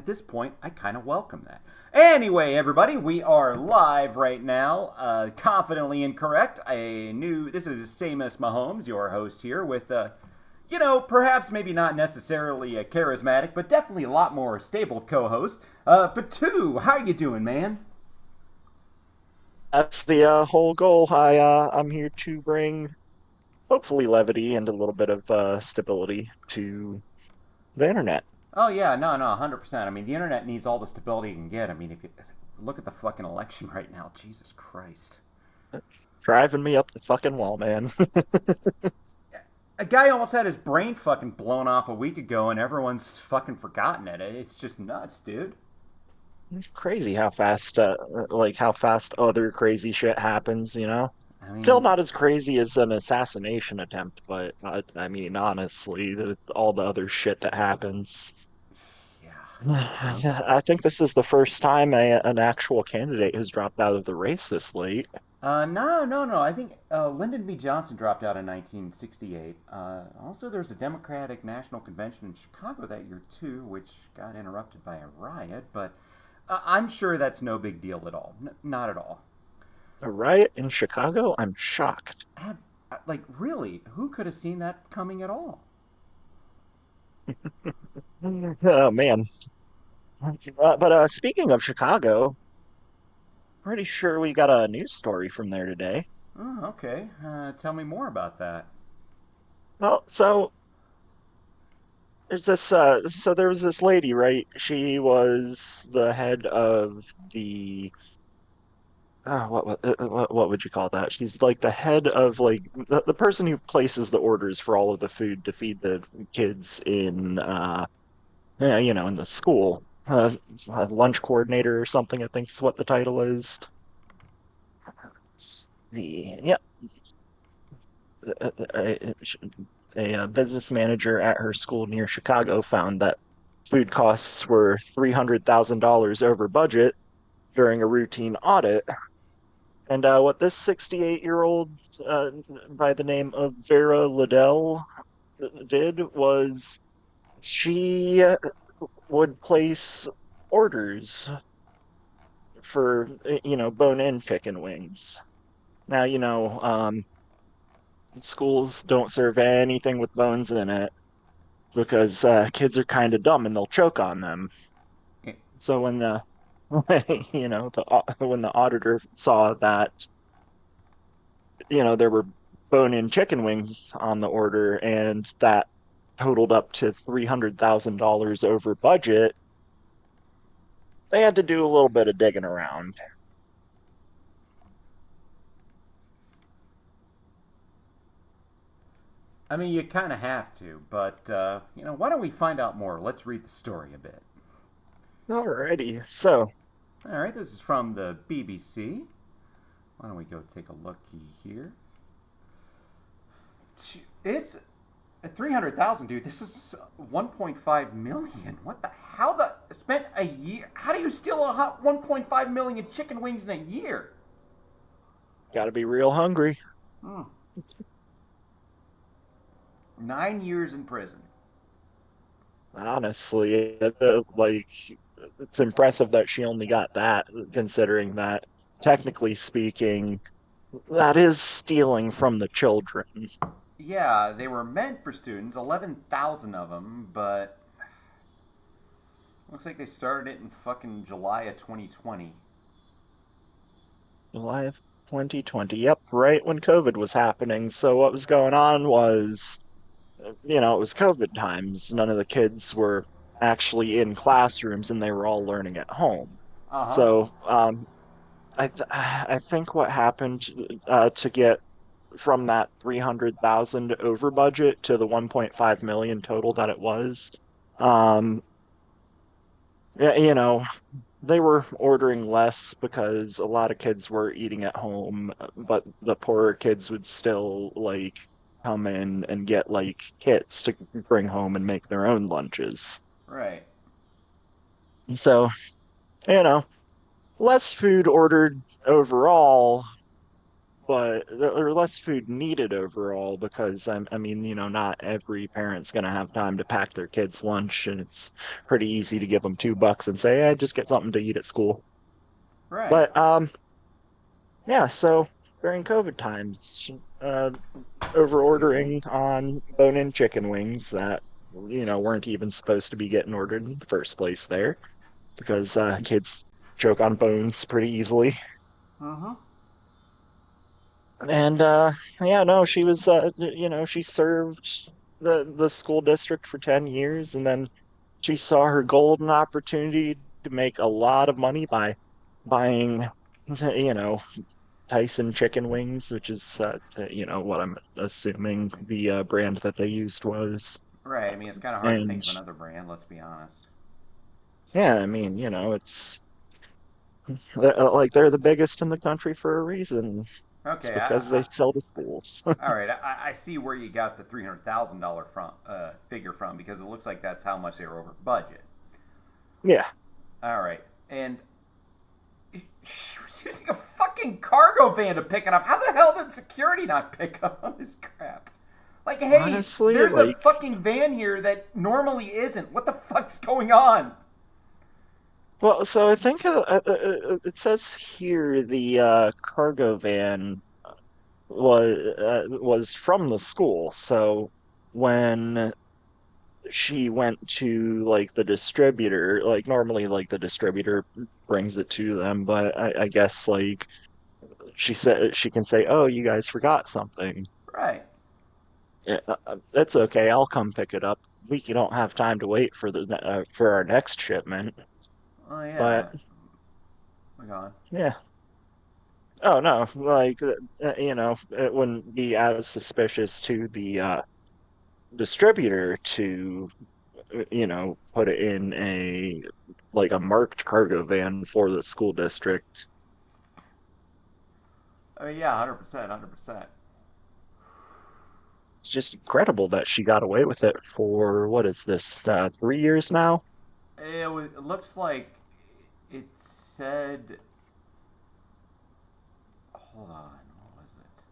this point, I kind of welcome that. Anyway, everybody, we are live right now. Confidently incorrect. This is Samus Mahomes, your host here, with perhaps maybe not necessarily a charismatic, but definitely a lot more stable co-host. Potoooooooo, how you doing, man? That's the whole goal. I'm here to bring hopefully levity and a little bit of stability to the internet. Oh yeah, no, 100%. I mean, the internet needs all the stability it can get. I mean, if you look at the fucking election right now, Jesus Christ. Driving me up the fucking wall, man. A guy almost had his brain fucking blown off a week ago, and everyone's fucking forgotten it. It's just nuts, dude. It's crazy how fast other crazy shit happens, you know? I Still mean, not as crazy as an assassination attempt, but I mean, honestly, all the other shit that happens. yeah. I think this is the first time an actual candidate has dropped out of the race this late. No. I think Lyndon B. Johnson dropped out in 1968. Also, there was a Democratic National Convention in Chicago that year too, which got interrupted by a riot. But I'm sure that's no big deal at all. Not at all. A riot in Chicago? I'm shocked. Like, really, who could have seen that coming at all? Oh man. But speaking of Chicago, pretty sure we got a news story from there today. Oh, okay. Tell me more about that. Well, so there was this lady, right? She was the head of the what would you call that? She's like the head of like the person who places the orders for all of the food to feed the kids in yeah, in the school. It's a lunch coordinator or something, I think is what the title is. The yeah, a, a business manager at her school near Chicago found that food costs were $300,000 over budget during a routine audit. And what this 68-year-old by the name of Vera Liddell did was she would place orders for bone-in chicken wings. Now, schools don't serve anything with bones in it because kids are kind of dumb and they'll choke on them. So when the when the auditor saw that there were bone-in chicken wings on the order and that totaled up to $300,000 over budget, they had to do a little bit of digging around. I mean, you kind of have to, but why don't we find out more? Let's read the story a bit. Alrighty, so All right, this is from the BBC. Why don't we go take a looky here? It's 300,000, dude. This is 1.5 million. What the? How the spent a year? How do you steal a hot 1.5 million chicken wings in a year? got to be real hungry. Hmm. 9 years in prison. Honestly, like it's impressive that she only got that, considering that technically speaking, that is stealing from the children. Yeah, they were meant for students, 11,000 of them, but looks like they started it in fucking July of 2020. July of 2020. Yep, right when COVID was happening. So what was going on was, it was COVID times. None of the kids were actually in classrooms and they were all learning at home. Uh huh. So I think what happened to get from that 300,000 over budget to the 1.5 million total that it was, um, yeah, they were ordering less because a lot of kids were eating at home, but the poorer kids would still like come in and get like kits to bring home and make their own lunches. Right. So, you know, less food ordered overall, but or less food needed overall because I mean, not every parent's gonna have time to pack their kids' lunch, and it's pretty easy to give them $2 and say, "Hey, just get something to eat at school." Right. But yeah. So during COVID times, over Crazy thing. ordering on bone-in chicken wings that weren't even supposed to be getting ordered in the first place there because kids choke on bones pretty easily. Mm-hmm. And yeah, no, she was she served the school district for 10 years, and then she saw her golden opportunity to make a lot of money by buying you know Tyson chicken wings, which is what I'm assuming the brand that they used was. Right. I mean, it's kind of hard to think And of another brand. Let's be honest. yeah, I mean, it's like they're the biggest in the country for a reason. It's Okay. because they sell to schools. All right. I see where you got the $300,000 from figure from because it looks like that's how much they were over budget. Yeah. All right. And she was using a fucking cargo van to pick it up. How the hell did security not pick up on this crap? Like, hey, Honestly, there's a like, fucking van here that normally isn't. What the fuck's going on? well, so I think it says here the cargo van was from the school. So when she went to like the distributor, like normally like the distributor brings it to them, but I guess like she said she can say, "Oh, you guys forgot something." Right. Yeah, that's okay. I'll come pick it up. We don't have time to wait for our next shipment. Oh, yeah. But We're gone. yeah. Oh no, like it wouldn't be as suspicious to the distributor to put it in a marked cargo van for the school district. I mean, yeah, 100%, 100%. It's just incredible that she got away with it for what is this 3 years now? It looks like it said. Hold on, what was it?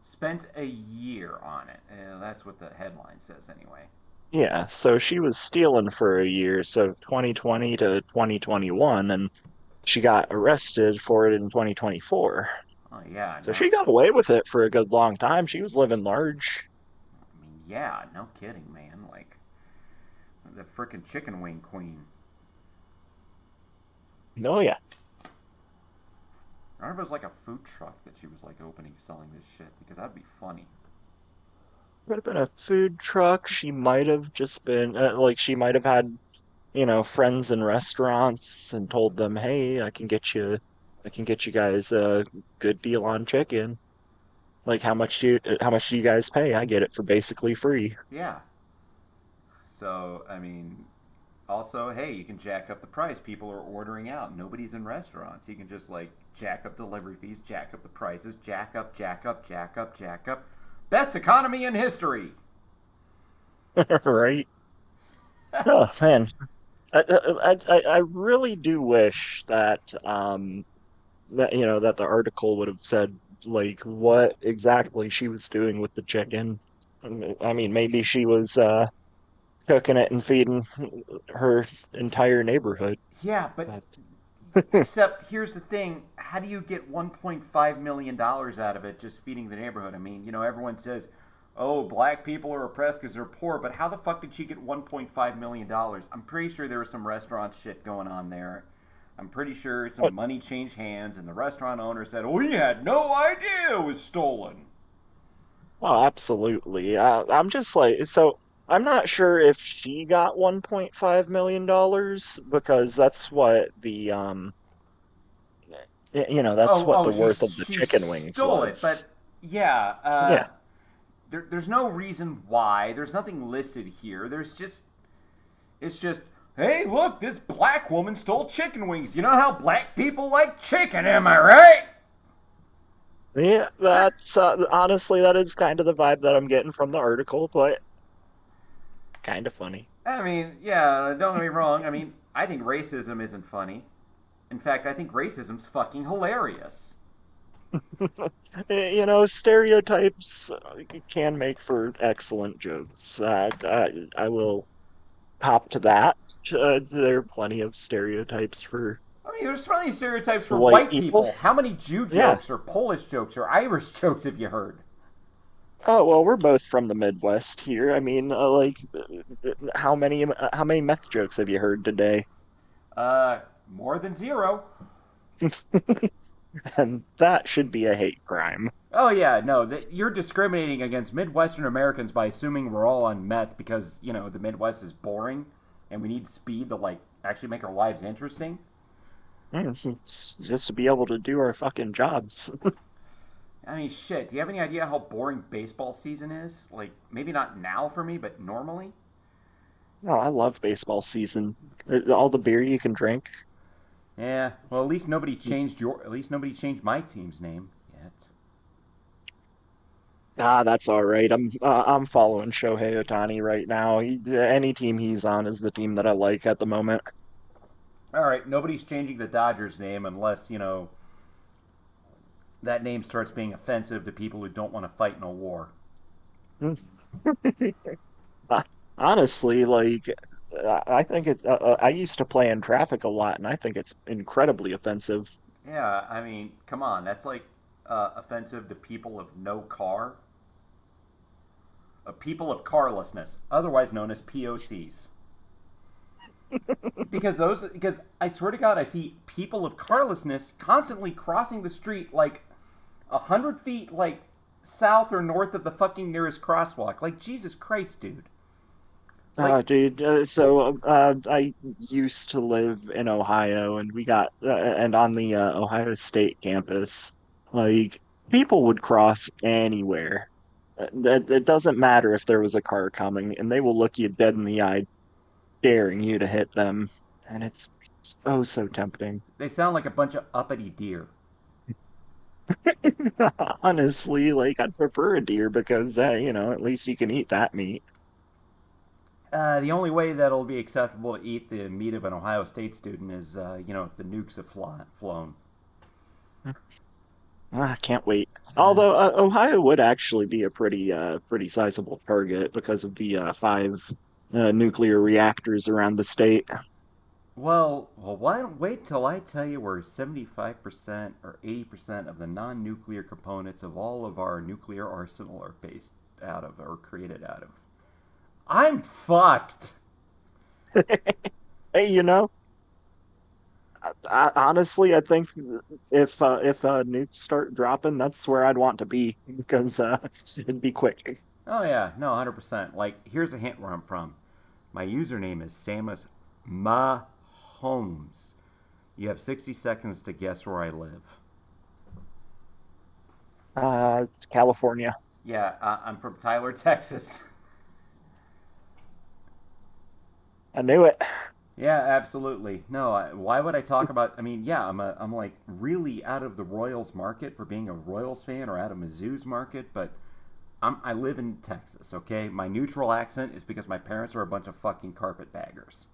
Spent a year on it. That's what the headline says, anyway. Yeah, so she was stealing for a year, so 2020 to 2021, and she got arrested for it in 2024. Oh, yeah, So no. she got away with it for a good long time. She was living large. I mean, yeah, no kidding, man. Like, the freaking chicken wing queen. Oh yeah. I wonder if it was like a food truck that she was like opening selling this shit because that'd be funny. Could have been a food truck. She might have just been like she might have had, friends in restaurants and told them, "Hey, I can get you guys a good deal on chicken. Like how much do you guys pay? I get it for basically free." Yeah. So, I mean, also, hey, you can jack up the price. People are ordering out. Nobody's in restaurants. You can just like jack up delivery fees, jack up the prices, jack up, jack up, jack up, jack up. Best economy in history. Right? Oh man. I really do wish that the article would have said like what exactly she was doing with the chicken. I mean, maybe she was cooking it and feeding her entire neighborhood. Yeah, but But except here's the thing: how do you get $1.5 million out of it just feeding the neighborhood? I mean, everyone says, "Oh, black people are oppressed because they're poor," but how the fuck did she get $1.5 million? I'm pretty sure there was some restaurant shit going on there. I'm pretty sure some money changed hands, and the restaurant owner said, "We had no idea it was stolen." oh, absolutely. I'm just like so. I'm not sure if she got $1.5 million because that's what Oh, the she worth of the she chicken wings stole it, was. but yeah, Yeah. there's no reason why. There's nothing listed here. It's just, hey, look, this black woman stole chicken wings. You know how black people like chicken, am I right? Yeah, that's honestly that is kind of the vibe that I'm getting from the article, but kind of funny. I mean, yeah, don't get me wrong. I mean, I think racism isn't funny. In fact, I think racism's fucking hilarious. Stereotypes can make for excellent jokes. I will cop to that. There are plenty of stereotypes for I mean, there's plenty of stereotypes the for white white people. people. How many Jew Yeah. jokes or Polish jokes or Irish jokes have you heard? Oh, well, we're both from the Midwest here. I mean, how many meth jokes have you heard today? More than zero. And that should be a hate crime. Oh yeah, no, that you're discriminating against Midwestern Americans by assuming we're all on meth because the Midwest is boring, and we need speed to actually make our lives interesting. It's just to be able to do our fucking jobs. I mean, shit. Do you have any idea how boring baseball season is? Like, maybe not now for me, but normally. No, I love baseball season. All the beer you can drink. Yeah. Well, at least nobody changed my team's name yet. That's all right. I'm following Shohei Ohtani right now. Any team he's on is the team that I like at the moment. All right. Nobody's changing the Dodgers name unless that name starts being offensive to people who don't want to fight in a war. Honestly, I think I used to play in traffic a lot, and I think it's incredibly offensive. Yeah. I mean, come on. That's offensive to people of no car. People of carlessness, otherwise known as POCs. Because I swear to God, I see people of carlessness constantly crossing the street 100 feet south or north of the fucking nearest crosswalk. Like Jesus Christ, dude. Like, Dude, I used to live in Ohio, and and on the Ohio State campus, like people would cross anywhere. It doesn't matter if there was a car coming, and they will look you dead in the eye, daring you to hit them, and it's so tempting. they sound like a bunch of uppity deer. Honestly, I'd prefer a deer because at least you can eat that meat. The only way that'll be acceptable to eat the meat of an Ohio State student is, if the nukes have flown. I can't wait. Uh, Although Ohio would actually be a pretty sizable target because of the five nuclear reactors around the state. well, why don't wait till I tell you where 75% or 80% of the non-nuclear components of all of our nuclear arsenal are based out of or created out of. I'm fucked. Hey, honestly, I think if nukes start dropping, that's where I'd want to be because it'd be quick. Oh yeah, no, 100%. Here's a hint where I'm from. My username is Samus Mahomes. You have 60 seconds to guess where I live. California. Yeah, I'm from Tyler, Texas. I knew it. Yeah, absolutely. No, why would I talk about? I mean, yeah, I'm like really out of the Royals market for being a Royals fan, or out of Mizzou's market, but I live in Texas. Okay, my neutral accent is because my parents are a bunch of fucking carpetbaggers.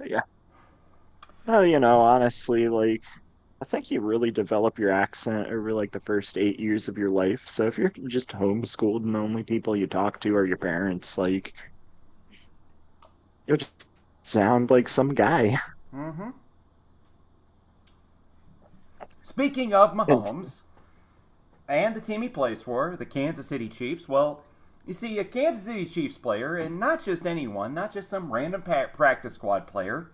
Yeah. Oh, honestly, I think you really develop your accent over the first 8 years of your life. So if you're just homeschooled and the only people you talk to are your parents, you'll just sound like some guy. Mm-hmm. Speaking of It's, Mahomes and the team he plays for, the Kansas City Chiefs, well, you see, a Kansas City Chiefs player, and not just anyone, not just some random practice squad player,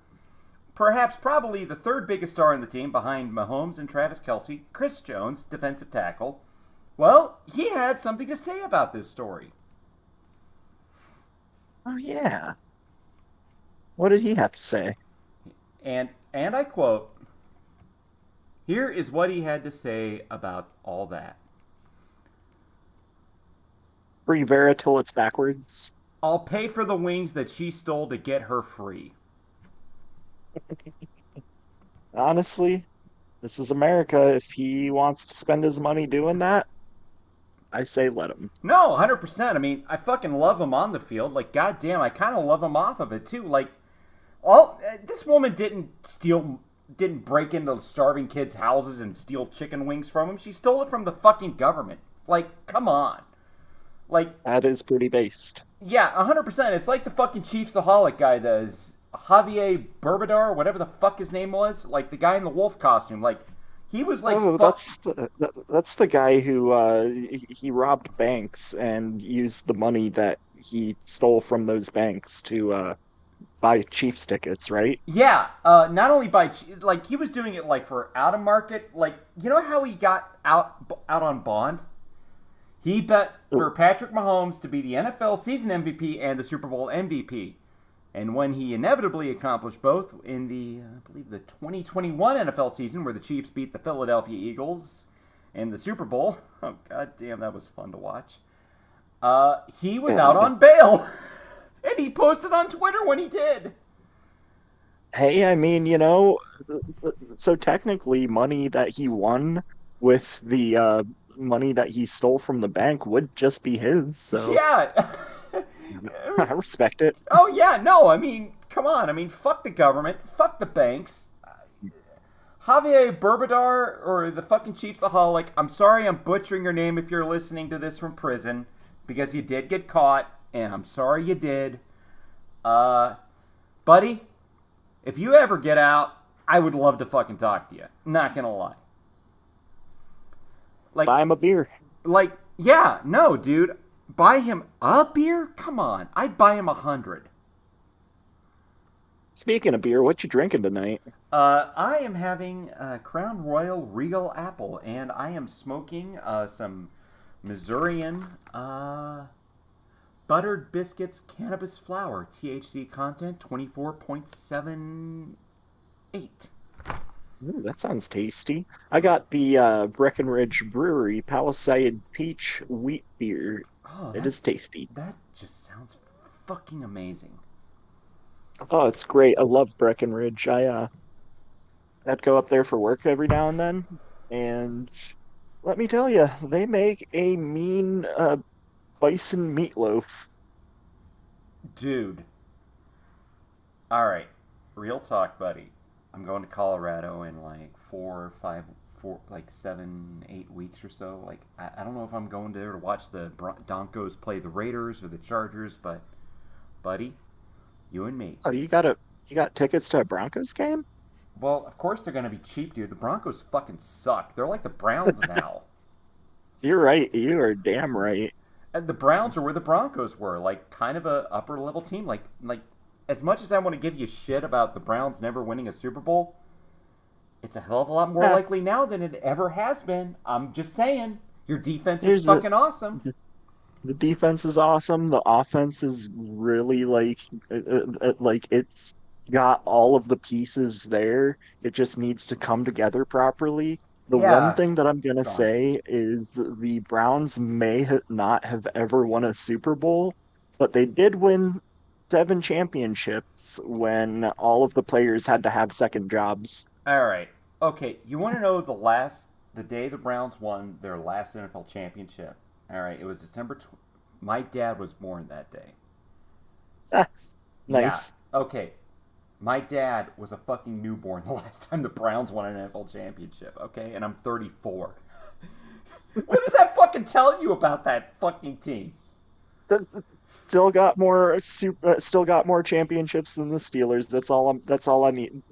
perhaps probably the third biggest star in the team behind Mahomes and Travis Kelce, Chris Jones, defensive tackle. Well, he had something to say about this story. oh yeah. What did he have to say? And I quote, here is what he had to say about all that. Free Vera till it's backwards. I'll pay for the wings that she stole to get her free. Honestly, this is America. If he wants to spend his money doing that, I say let him. No, 100%. I mean, I fucking love him on the field. Goddamn, I kind of love him off of it, too. This woman didn't steal didn't break into starving kids' houses and steal chicken wings from them. She stole it from the fucking government. Like, come on. Like, That is pretty based. yeah, 100%. It's like the fucking Chiefsaholic guy, Javier Berbadar, whatever the fuck his name was. Like, the guy in the wolf costume. Like, he was like, Oh, fuck. that's the guy who he robbed banks and used the money that he stole from those banks to buy Chiefs tickets, right? Yeah, not only like, he was doing it, like, for out of market. Like, you know how he got out on bond? He bet for Patrick Mahomes to be the NFL season MVP and the Super Bowl MVP. And when he inevitably accomplished both in I believe, the 2021 NFL season, where the Chiefs beat the Philadelphia Eagles in the Super Bowl, oh, god damn, that was fun to watch. He was out Yeah. on bail. And he posted on Twitter when he did. Hey, I mean, so technically money that he won with the money that he stole from the bank would just be his, so Yeah. I respect it. Oh, yeah, no, I mean, come on. I mean, fuck the government. Fuck the banks. Javier Berbadar, or the fucking Chiefsaholic, I'm sorry I'm butchering your name if you're listening to this from prison, because you did get caught, and I'm sorry you did. Buddy, if you ever get out, I would love to fucking talk to you. Not gonna lie. Like, Buy him a beer. yeah, no, dude. Buy him a beer? Come on. I'd buy him 100. Speaking of beer, what you drinking tonight? I am having Crown Royal Regal Apple, and I am smoking some Missourian buttered biscuits cannabis flower. THC content 24.78. Ooh, that sounds tasty. I got the Breckenridge Brewery Palisade Peach Wheat Beer. Oh, It is tasty. that just sounds fucking amazing. Oh, it's great. I love Breckenridge. I'd go up there for work every now and then, and let me tell you, they make a mean bison meatloaf. Dude. All right. Real talk, buddy. I'm going to Colorado in like 7, 8 weeks or so. Like, I don't know if I'm going there to watch the Broncos play the Raiders or the Chargers, but, buddy, you and me. Oh, you got tickets to a Broncos game? Well, of course they're going to be cheap, dude. The Broncos fucking suck. They're like the Browns now. You're right. You are damn right. And the Browns are where the Broncos were, like kind of a upper level team. Like as much as I want to give you shit about the Browns never winning a Super Bowl, it's a hell of a lot more Yeah. likely now than it ever has been. I'm just saying, your defense is Here's the fucking awesome. the defense is awesome. The offense is really like it's got all of the pieces there. It just needs to come together properly. The one Yeah, thing that I'm gonna gone. say is the Browns may not have ever won a Super Bowl, but they did win 7 championships when all of the players had to have second jobs. All right. Okay, you want to know the day the Browns won their last NFL championship? All right, it was My dad was born that day. Ah, Yeah. nice. Okay. My dad was a fucking newborn the last time the Browns won an NFL championship, okay? And I'm 34. What does that fucking tell you about that fucking team? Still got more championships than the Steelers. That's all I need.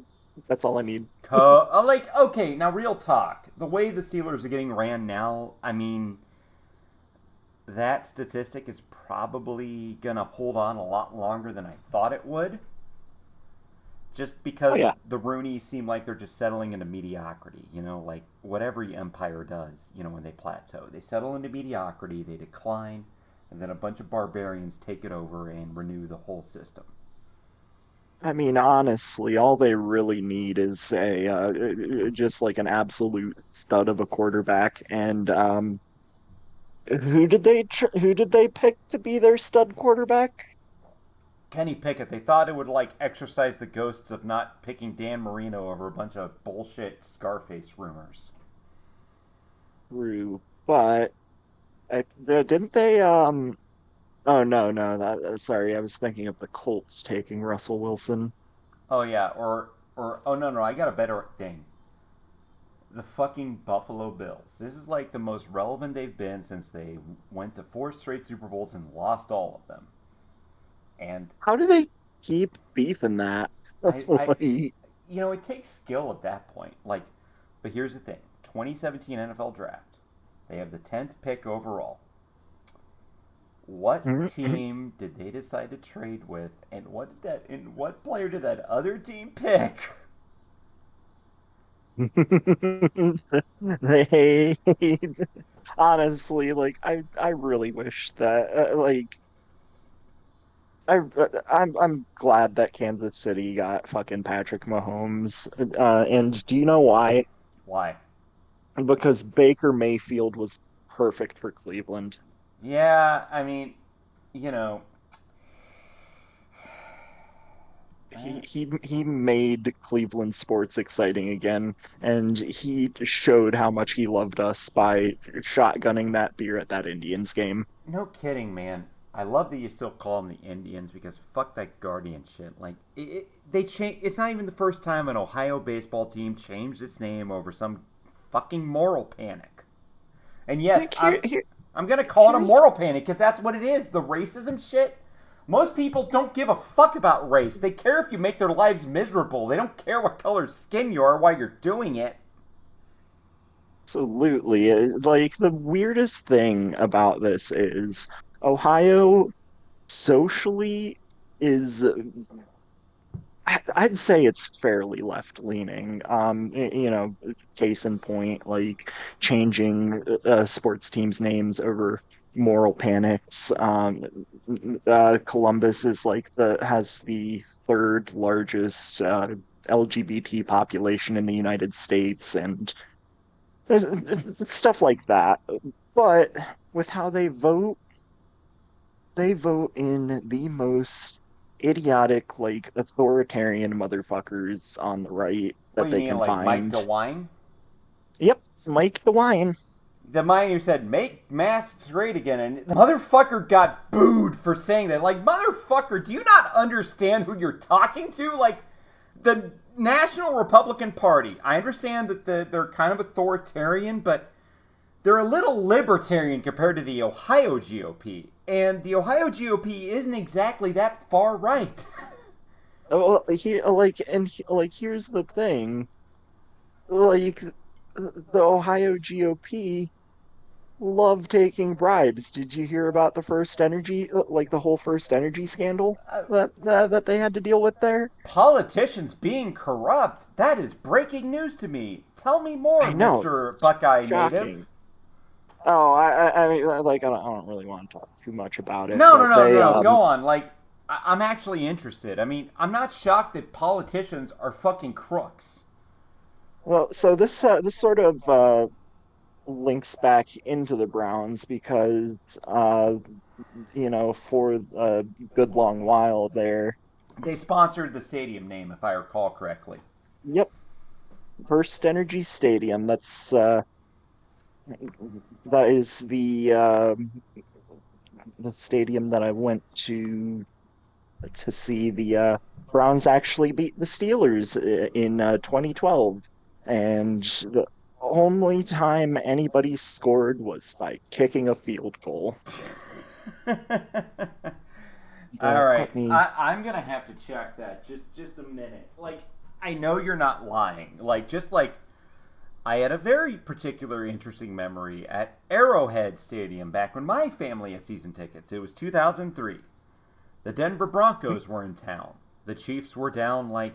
That's all I need. Like, okay, now real talk. The way the Steelers are getting ran now, I mean, that statistic is probably going to hold on a lot longer than I thought it would. Just Oh because yeah. the Roonies seem like they're just settling into mediocrity. Like what every empire does, when they plateau. They settle into mediocrity, they decline, and then a bunch of barbarians take it over and renew the whole system. I mean, honestly, all they really need is a just like an absolute stud of a quarterback. And who did they pick to be their stud quarterback? Kenny Pickett, they thought it would like exorcise the ghosts of not picking Dan Marino over a bunch of bullshit Scarface rumors. True, but didn't they? Oh no, sorry, I was thinking of the Colts taking Russell Wilson. Oh yeah, or Or, oh no, I got a better thing. The fucking Buffalo Bills. This is like the most relevant they've been since they went to 4 straight Super Bowls and lost all of them. And How do they keep beefing that? I Like, it takes skill at that point. Like, but here's the thing: 2017 NFL Draft. They have the 10th pick overall. What team did they decide to trade with, and what player did that other team pick? they honestly, like, I really wish that I I'm glad that Kansas City got fucking Patrick Mahomes. And do you know why? Why? Because Baker Mayfield was perfect for Cleveland. Yeah, I mean, you know, He made Cleveland sports exciting again, and he showed how much he loved us by shotgunning that beer at that Indians game. no kidding, man. I love that you still call them the Indians because fuck that Guardian shit. Like, they change. It's not even the first time an Ohio baseball team changed its name over some fucking moral panic. And yes, Like I'm gonna call it a here's moral panic because that's what it is. The racism shit. Most people don't give a fuck about race. They care if you make their lives miserable. They don't care what color skin you are while you're doing it. absolutely like the weirdest thing about this is Ohio socially is I'd say it's fairly left leaning. Case in point, like changing sports teams' names over moral panics. Columbus is like the has the third largest LGBT population in the United States, and there's stuff like that. But with how they vote in the most idiotic, like authoritarian motherfuckers on the right What that do you they mean, can like Mike find. DeWine? Yep, Mike the Wine. The man who said make masks great again, and the motherfucker got booed for saying that. Like, motherfucker, do you not understand who you're talking to? Like, the National Republican Party. I understand that they're kind of authoritarian, but they're a little libertarian compared to the Ohio GOP. And the Ohio GOP isn't exactly that far right. Oh, like here's the thing, like the Ohio GOP love taking bribes. Did you hear about the first energy, like the whole first energy scandal that they had to deal with there? Politicians being corrupt. That is breaking news to me. Tell me more, I know, Mr. Buckeye Native. shocking. Oh, I mean, like, I don't really want to talk too much about it, No, no, but no, no. Go on. Like, I'm actually interested. I mean, I'm not shocked that politicians are fucking crooks. well, so this sort of links back into the Browns because, uh, for a good long while there, They sponsored the stadium name, if I recall correctly. yep, First Energy Stadium. That is the stadium that I went to see the Browns actually beat the Steelers in 2012. And the only time anybody scored was by kicking a field goal. All I right, mean, I'm gonna have to check that. Just a minute. Like, I know you're not lying. Like, just like I had a very particular interesting memory at Arrowhead Stadium back when my family had season tickets. It was 2003. The Denver Broncos were in town. The Chiefs were down like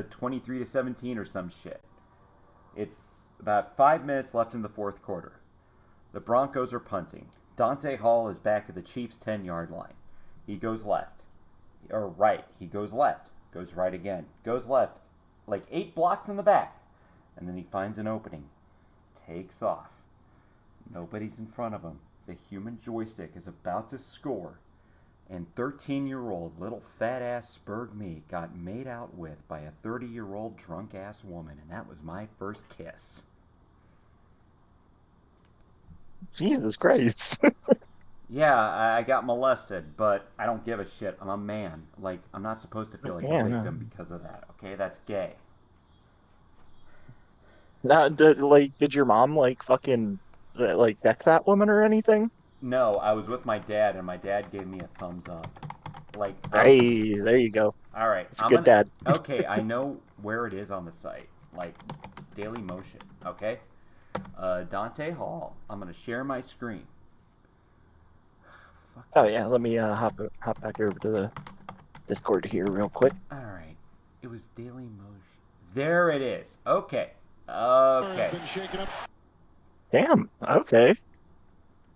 23 to 17 or some shit. It's about 5 minutes left in the fourth quarter. The Broncos are punting. Dante Hall is back at the Chiefs' 10-yard line. He goes left. Or right. He goes left. Goes right again. Goes left. Like 8 blocks in the back. And then he finds an opening. Takes off. Nobody's in front of him. The human joystick is about to score. And 13-year-old little fat-ass Spurg me got made out with by a 30-year-old drunk-ass woman. And that was my first kiss. Jesus Christ. Yeah, I got molested, but I don't give a shit. I'm a man. Like, I'm not supposed to feel like a Yeah, no. victim because of that. Okay, that's gay. Now, did your mom like fucking like deck that woman or anything? No, I was with my dad, and my dad gave me a thumbs up. Like, I'm Hey, there you go. all right. It's a I'm good gonna. dad. Okay, I know where it is on the site. Like, Daily Motion. Okay, Dante Hall. I'm gonna share my screen. Oh Fucking. yeah, let me hop back over to the Discord here real quick. All right, it was Daily Motion. There it is. Okay. Okay. Damn. Okay.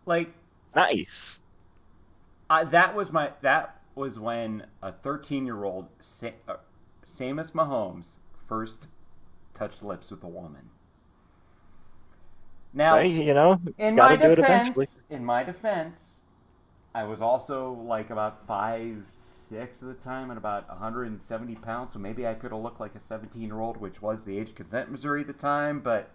Like, Nice. that was when a 13-year-old Samus Mahomes first touched lips with a woman. Hey, Now, in got my to do it eventually. defense, in my defense, I was also like about 5'6" at the time and about 170 pounds, so maybe I could have looked like a 17-year-old, which was the age of consent in Missouri at the time, but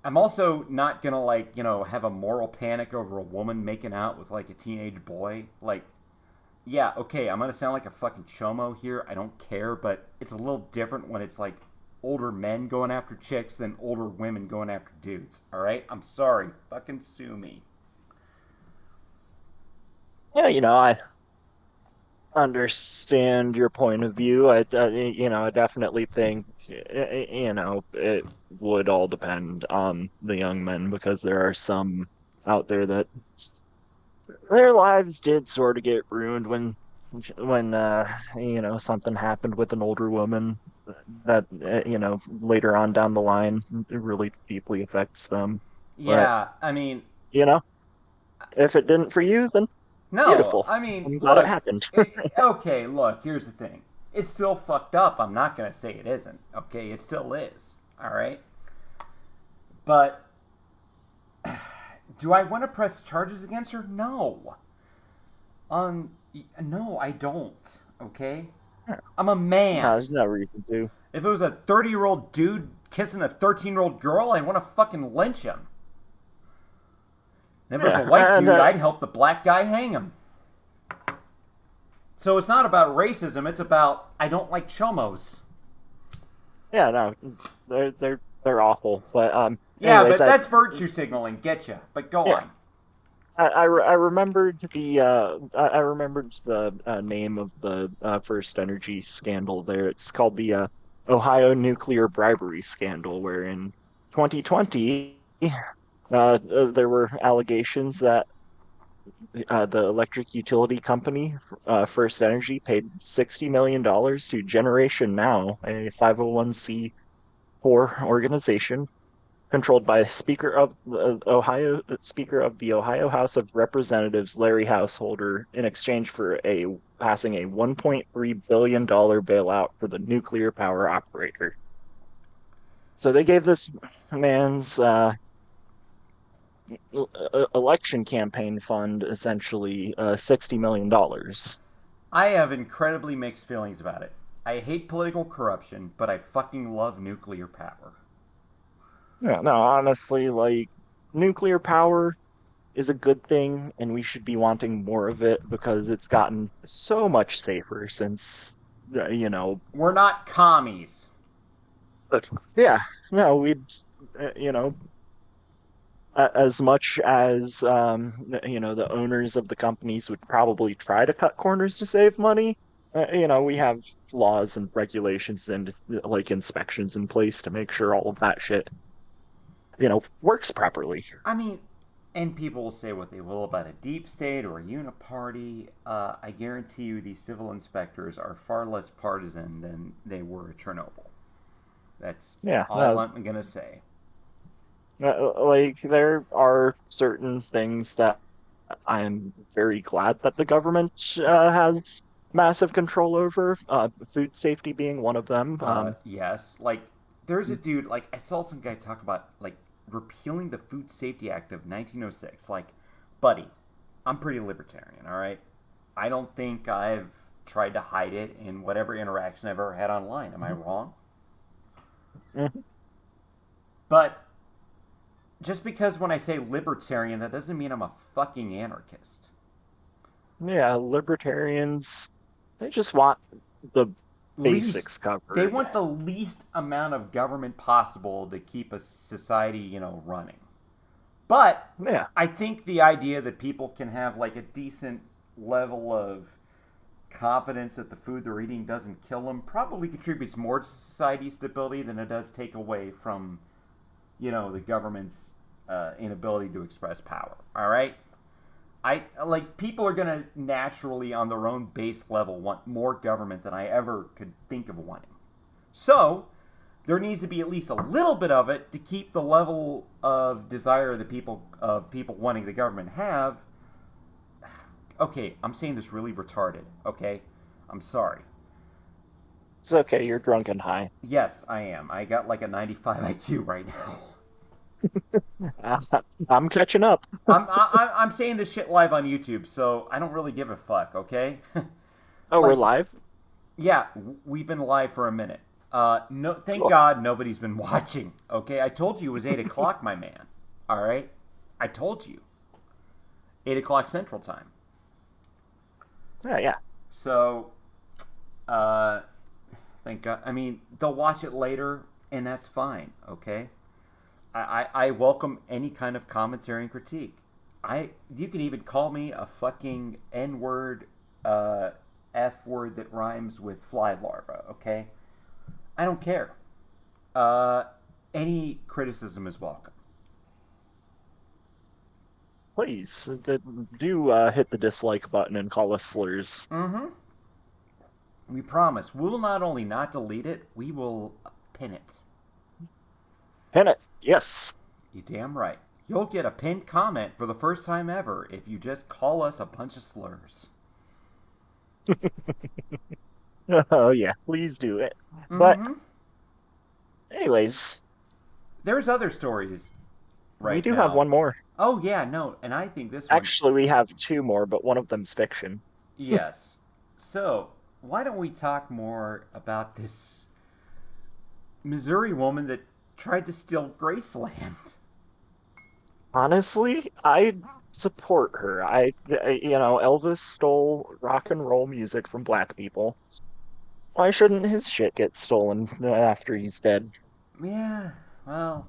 I'm also not gonna have a moral panic over a woman making out with like a teenage boy. Like, yeah, okay, I'm gonna sound like a fucking chomo here. I don't care, but it's a little different when it's like older men going after chicks than older women going after dudes. All right, I'm sorry, fucking sue me. Yeah, I understand your point of view. I definitely think, it would all depend on the young men because there are some out there that their lives did sort of get ruined when something happened with an older woman that later on down the line it really deeply affects them. But Yeah, I mean, you know, if it didn't for you, then no, beautiful. I mean, I'm glad it look, happened. okay, look, here's the thing. It's still fucked up. I'm not gonna say it isn't. Okay, it still is. All right, but do I want to press charges against her? No. No, I don't. Okay? I'm a No, man. there's no reason to. If it was a 30-year-old dude kissing a 13-year-old girl, I'd want to fucking lynch him. And if it was a Yeah, white and dude, I'd help the black guy hang him. So it's not about racism, it's about I don't like chomos. yeah, no, they're awful. But Yeah, anyways, but that's virtue signaling, get you. But go yeah, on. I remembered I remembered the name of the First Energy scandal there. It's called the Ohio nuclear bribery scandal, where in 2020 there were allegations that the electric utility company First Energy paid $60 million to Generation Now, a 501(c)(4) organization controlled by Speaker of the Ohio House of Representatives Larry Householder in exchange for a passing a $1.3 billion bailout for the nuclear power operator. So they gave this man's election campaign fund essentially $60 million. I have incredibly mixed feelings about it. I hate political corruption, but I fucking love nuclear power. Yeah, no, honestly, like nuclear power is a good thing, and we should be wanting more of it because it's gotten so much safer since, uh, you know, We're not commies. but yeah, no, we'd, uh, you know, as much as, the owners of the companies would probably try to cut corners to save money, we have laws and regulations and like inspections in place to make sure all of that shit, works properly. I mean, and people will say what they will about a deep state or a uniparty. I guarantee you, these civil inspectors are far less partisan than they were at Chernobyl. That's Yeah, all I'm gonna say. like there are certain things that I'm very glad that the government has massive control over, food safety being one of them. Yes, like there's a dude. Like I saw some guy talk about like repealing the Food Safety Act of 1906. Like, buddy, I'm pretty libertarian. All right, I don't think I've tried to hide it in whatever interaction I've ever had online. Am I wrong? Mhm. But just because when I say libertarian, that doesn't mean I'm a fucking anarchist. Yeah, libertarians, they just want the Least basics they covered. want the least amount of government possible to keep a society, running. But Yeah. I think the idea that people can have like a decent level of confidence that the food they're eating doesn't kill them probably contributes more to society stability than it does take away from, the government's inability to express power. All right? I like people are gonna naturally on their own base level want more government than I ever could think of wanting. So there needs to be at least a little bit of it to keep the level of desire that people wanting the government have. Okay, I'm saying this really retarded. Okay, I'm sorry. It's okay, you're drunk and high. Yes, I am. I got like a 95 IQ right now. I'm catching up. I'm saying this shit live on YouTube, so I don't really give a fuck. Okay, Oh, we're like live? yeah, we've been live for a minute. No, thank Cool. God nobody's been watching. Okay, I told you it was 8 o'clock, my man. All right, I told you 8 o'clock Central Time. Yeah, yeah. So, uh, thank God. I mean, they'll watch it later, and that's fine. Okay, I welcome any kind of commentary and critique. You can even call me a fucking N word, F word that rhymes with fly larva. Okay, I don't care. Uh, any criticism is welcome. Please do hit the dislike button and call us slurs. Mm-hmm. We promise. We will not only not delete it, we will pin it. Pin it. Yes. You damn right. You'll get a pinned comment for the first time ever if you just call us a bunch of slurs. Oh, yeah. Please do it. But, Mm-hmm. anyways, There's other stories we right do have now. one more. Oh yeah, no, and I think this one. Actually, we have two more, but one of them's fiction. Yes. So why don't we talk more about this Missouri woman that tried to steal Graceland? Honestly, I support her. Elvis stole rock and roll music from black people. Why shouldn't his shit get stolen after he's dead? Yeah. Well,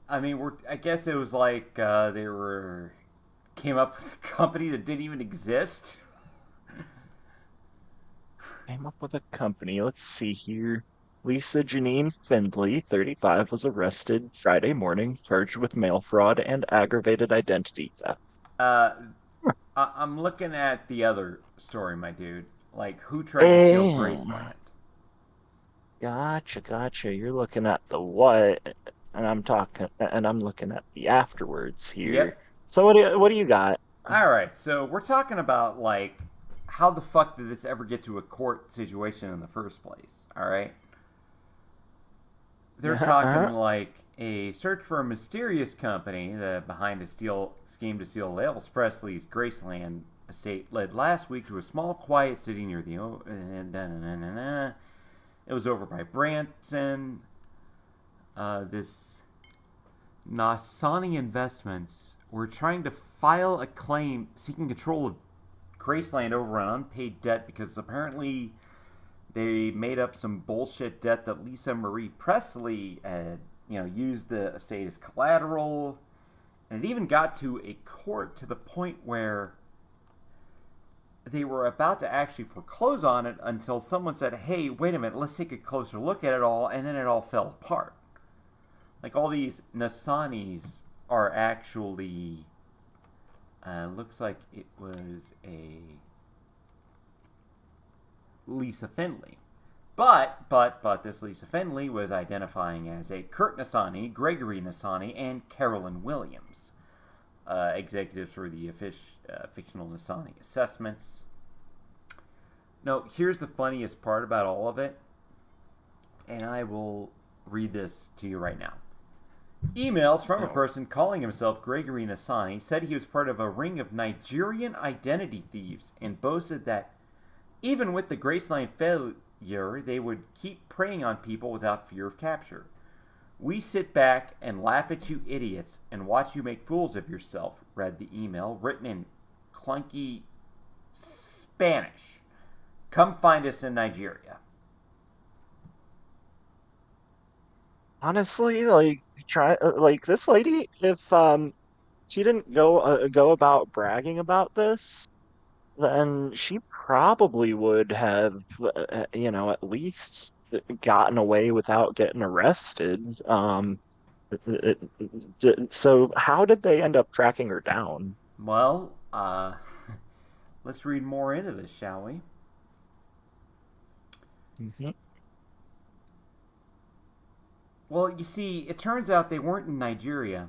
I mean, I guess it was like they were came up with a company that didn't even exist. Came up with a company. Let's see here. Lisa Janine Findley, 35, was arrested Friday morning, charged with mail fraud and aggravated identity theft. Uh, I'm looking at the other story, my dude. Like, who tried to steal Damn. Graceland? Gotcha, gotcha. You're looking at the what, and I'm looking at the afterwards here. Yep. So what do you got? All right. So we're talking about like, how the fuck did this ever get to a court situation in the first place? All right. They're talking like a search for a mysterious company that behind a scheme to steal Elvis Presley's Graceland estate led last week to a small, quiet city near the. It was over by Branson. This Nasani Investments were trying to file a claim seeking control of Graceland over an unpaid debt because apparently they made up some bullshit debt that Lisa Marie Presley had, used the estate as collateral. And it even got to a court to the point where they were about to actually foreclose on it until someone said, hey, wait a minute, let's take a closer look at it all, and then it all fell apart. Like all these Nasanis are actually, looks like it was a Lisa Findley. But this Lisa Findley was identifying as a Kurt Nasani, Gregory Nasani, and Carolyn Williams, executives for the fictional Nasani assessments. No, here's the funniest part about all of it, and I will read this to you right now. Emails from a person calling himself Gregory Nasani said he was part of a ring of Nigerian identity thieves and boasted that even with the Graceland failure, they would keep preying on people without fear of capture. We sit back and laugh at you idiots and watch you make fools of yourself, read the email, written in clunky Spanish. Come find us in Nigeria. Honestly, like this lady, if she didn't go about bragging about this, then she probably would have, at least gotten away without getting arrested. So how did they end up tracking her down? Well, let's read more into this, shall we? Mhm. Well, you see, it turns out they weren't in Nigeria.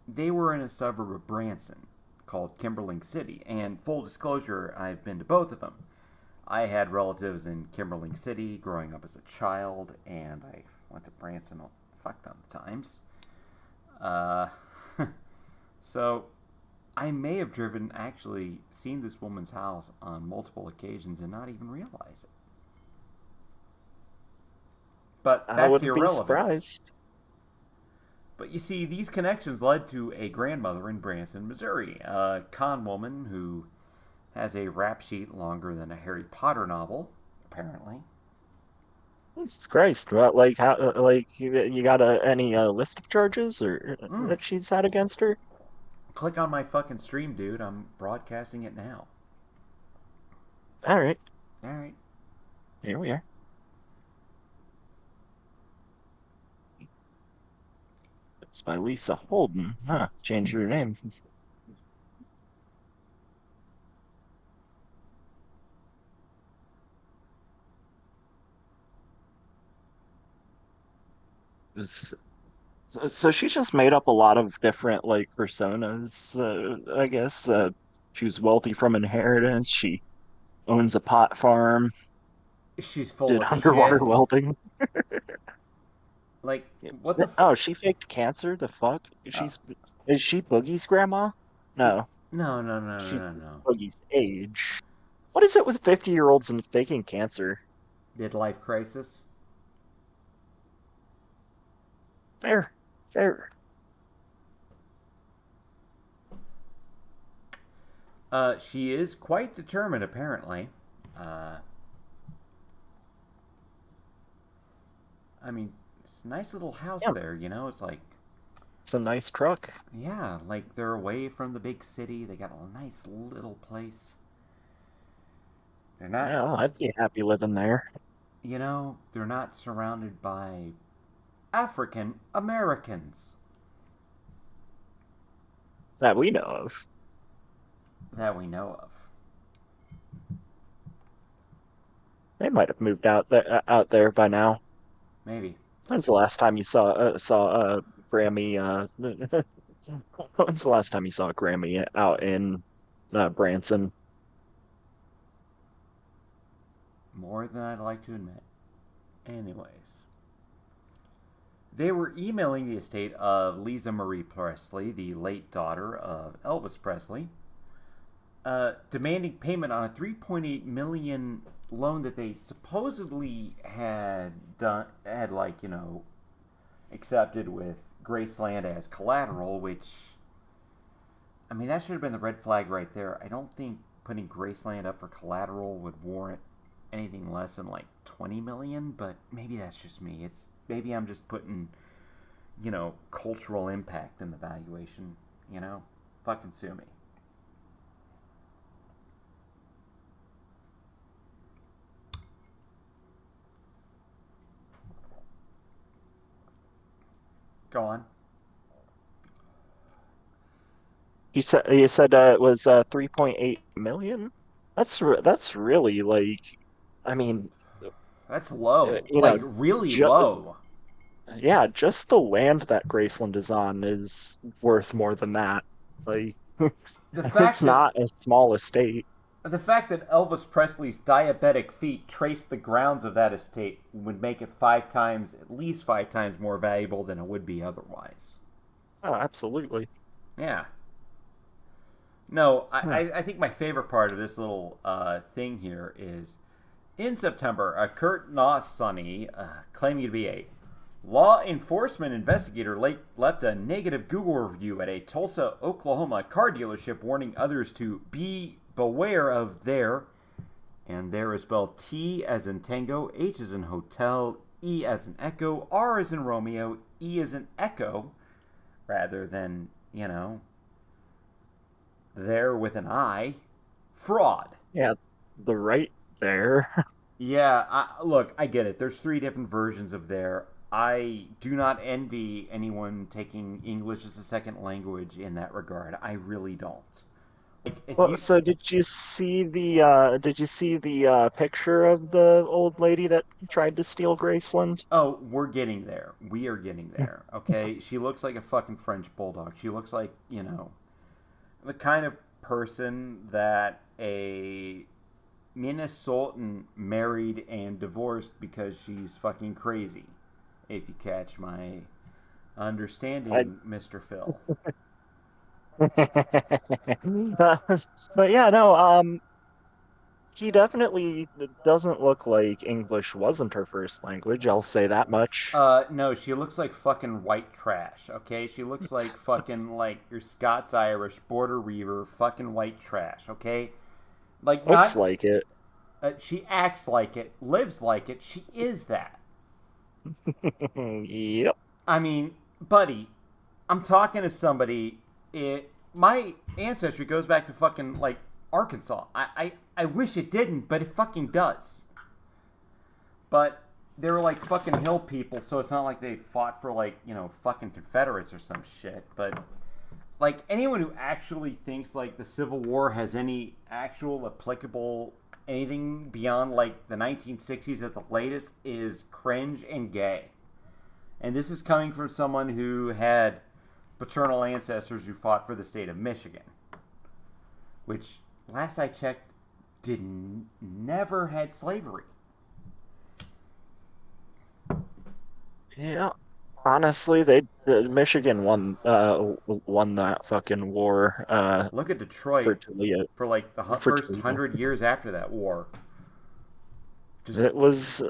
They were in a suburb of Branson called Kimberling City. And full disclosure, I've been to both of them. I had relatives in Kimberling City growing up as a child, and I went to Branson a fuck ton of times. Uh, so I may have actually seen this woman's house on multiple occasions and not even realize it. But I that's wouldn't be irrelevant. surprised. But you see, these connections led to a grandmother in Branson, Missouri, a con woman who has a rap sheet longer than a Harry Potter novel, apparently. Jesus Christ! Well, like how, like you got any list of charges or Mm. that she's had against her? Click on my fucking stream, dude. I'm broadcasting it now. All right, All right. here we are. It's by Lisa Holden. Huh? Change her name. So she just made up a lot of different like personas. I guess she was wealthy from inheritance. She owns a pot farm. She's full Did of underwater shit. welding. Like, what the Oh, she faked cancer. The fuck? Oh. Is she Boogie's grandma? It, No, no, no, no, no, she's no, no. Boogie's age. What is it with 50-year-olds and faking cancer? Midlife crisis. Fair, fair. She is quite determined, apparently. Uh, I mean, it's a nice little house Yeah, there, you know? It's like, it's a nice truck. yeah, like they're away from the big city. They got a nice little place. They're not, Yeah, I'd be happy living there. they're not surrounded by African Americans That we know of. that we know of. They might have moved out there by now. Maybe. When's the last time you saw Grammy? When's the last time you saw Grammy out in Branson? More than I'd like to admit. Anyways. They were emailing the estate of Lisa Marie Presley, the late daughter of Elvis Presley, demanding payment on a 3.8 million loan that they supposedly had accepted with Graceland as collateral, which, I mean, that should have been the red flag right there. I don't think putting Graceland up for collateral would warrant anything less than like 20 million, but maybe that's just me. Maybe I'm just putting, cultural impact in the valuation, Fucking sue me. Go on. You said it was 3.8 million. That's really like, I mean, That's low. you Like, know, really ju low. yeah, just the land that Graceland is on is worth more than that. Like, The it's fact that not a small estate. the fact that Elvis Presley's diabetic feet traced the grounds of that estate would make it at least 5 times more valuable than it would be otherwise. Oh, absolutely. Yeah. No, Huh. I think my favorite part of this little thing here is in September, Kurt Sonny, claiming to be a Law enforcement investigator left a negative Google review at a Tulsa, Oklahoma car dealership warning others to be beware of their, and there is spelled T as in Tango, H as in Hotel, E as in Echo, R as in Romeo, E as in Echo, rather than, there with an I, fraud. Yeah, the right there. Yeah, look, I get it. There's three different versions of there. I do not envy anyone taking English as a second language in that regard. I really don't. Like, if Well, you, so did you see the picture of the old lady that tried to steal Graceland? oh, we're getting there. We are getting there. Okay, she looks like a fucking French bulldog. She looks like the kind of person that a Minnesotan married and divorced because she's fucking crazy. If you catch my I understanding, Mr. Phil. But yeah, no, she definitely doesn't look like English wasn't her first language, I'll say that much. No, she looks like fucking white trash, okay? She looks like fucking like your Scots Irish border reaver fucking white trash, okay? Like Looks not like it. she acts like it, lives like it. She is that. Yep. I mean, buddy, I'm talking to somebody. My ancestry goes back to fucking like Arkansas. I wish it didn't, but it fucking does. But they were like fucking hill people, so it's not like they fought for like fucking Confederates or some shit. But like anyone who actually thinks like the Civil War has any actual applicable anything beyond like the 1960s at the latest is cringe and gay. And this is coming from someone who had paternal ancestors who fought for the state of Michigan, which last I checked never had slavery. Yeah. Honestly, Michigan won that fucking war Look at for Detroit Toledo for like the for first Toledo. 100 years after that war. Just It was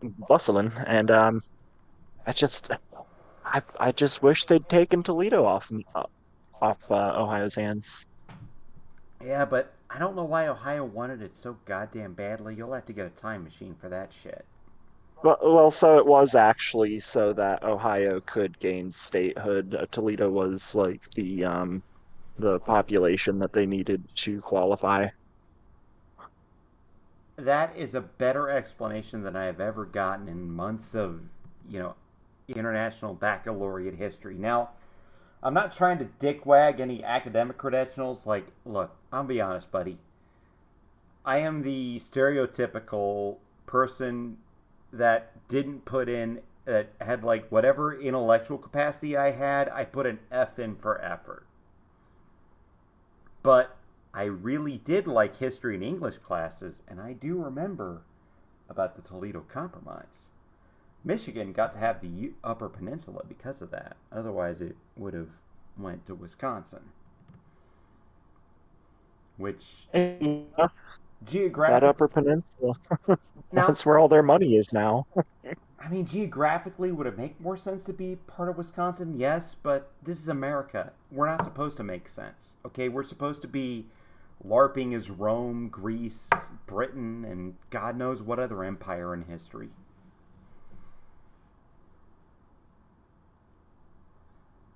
bustling, and I just wish they'd taken Toledo off Ohio's hands. yeah, but I don't know why Ohio wanted it so goddamn badly. You'll have to get a time machine for that shit. Well, so it was actually so that Ohio could gain statehood. Toledo was like the population that they needed to qualify. That is a better explanation than I have ever gotten in months of, you know, international baccalaureate history. Now, I'm not trying to dickwag any academic credentials. Like, look, I'll be honest, buddy. I am the stereotypical person that didn't put in, that had like whatever intellectual capacity I had, I put an F in for effort. But I really did like history and English classes, and I do remember about the Toledo Compromise. Michigan got to have the Upper Peninsula because of that. Otherwise, it would have went to Wisconsin, which Yeah, that geographic Upper Peninsula. now, That's where all their money is now. I mean, geographically, would it make more sense to be part of Wisconsin? Yes, but this is America. We're not supposed to make sense. Okay, we're supposed to be LARPing as Rome, Greece, Britain, and God knows what other empire in history.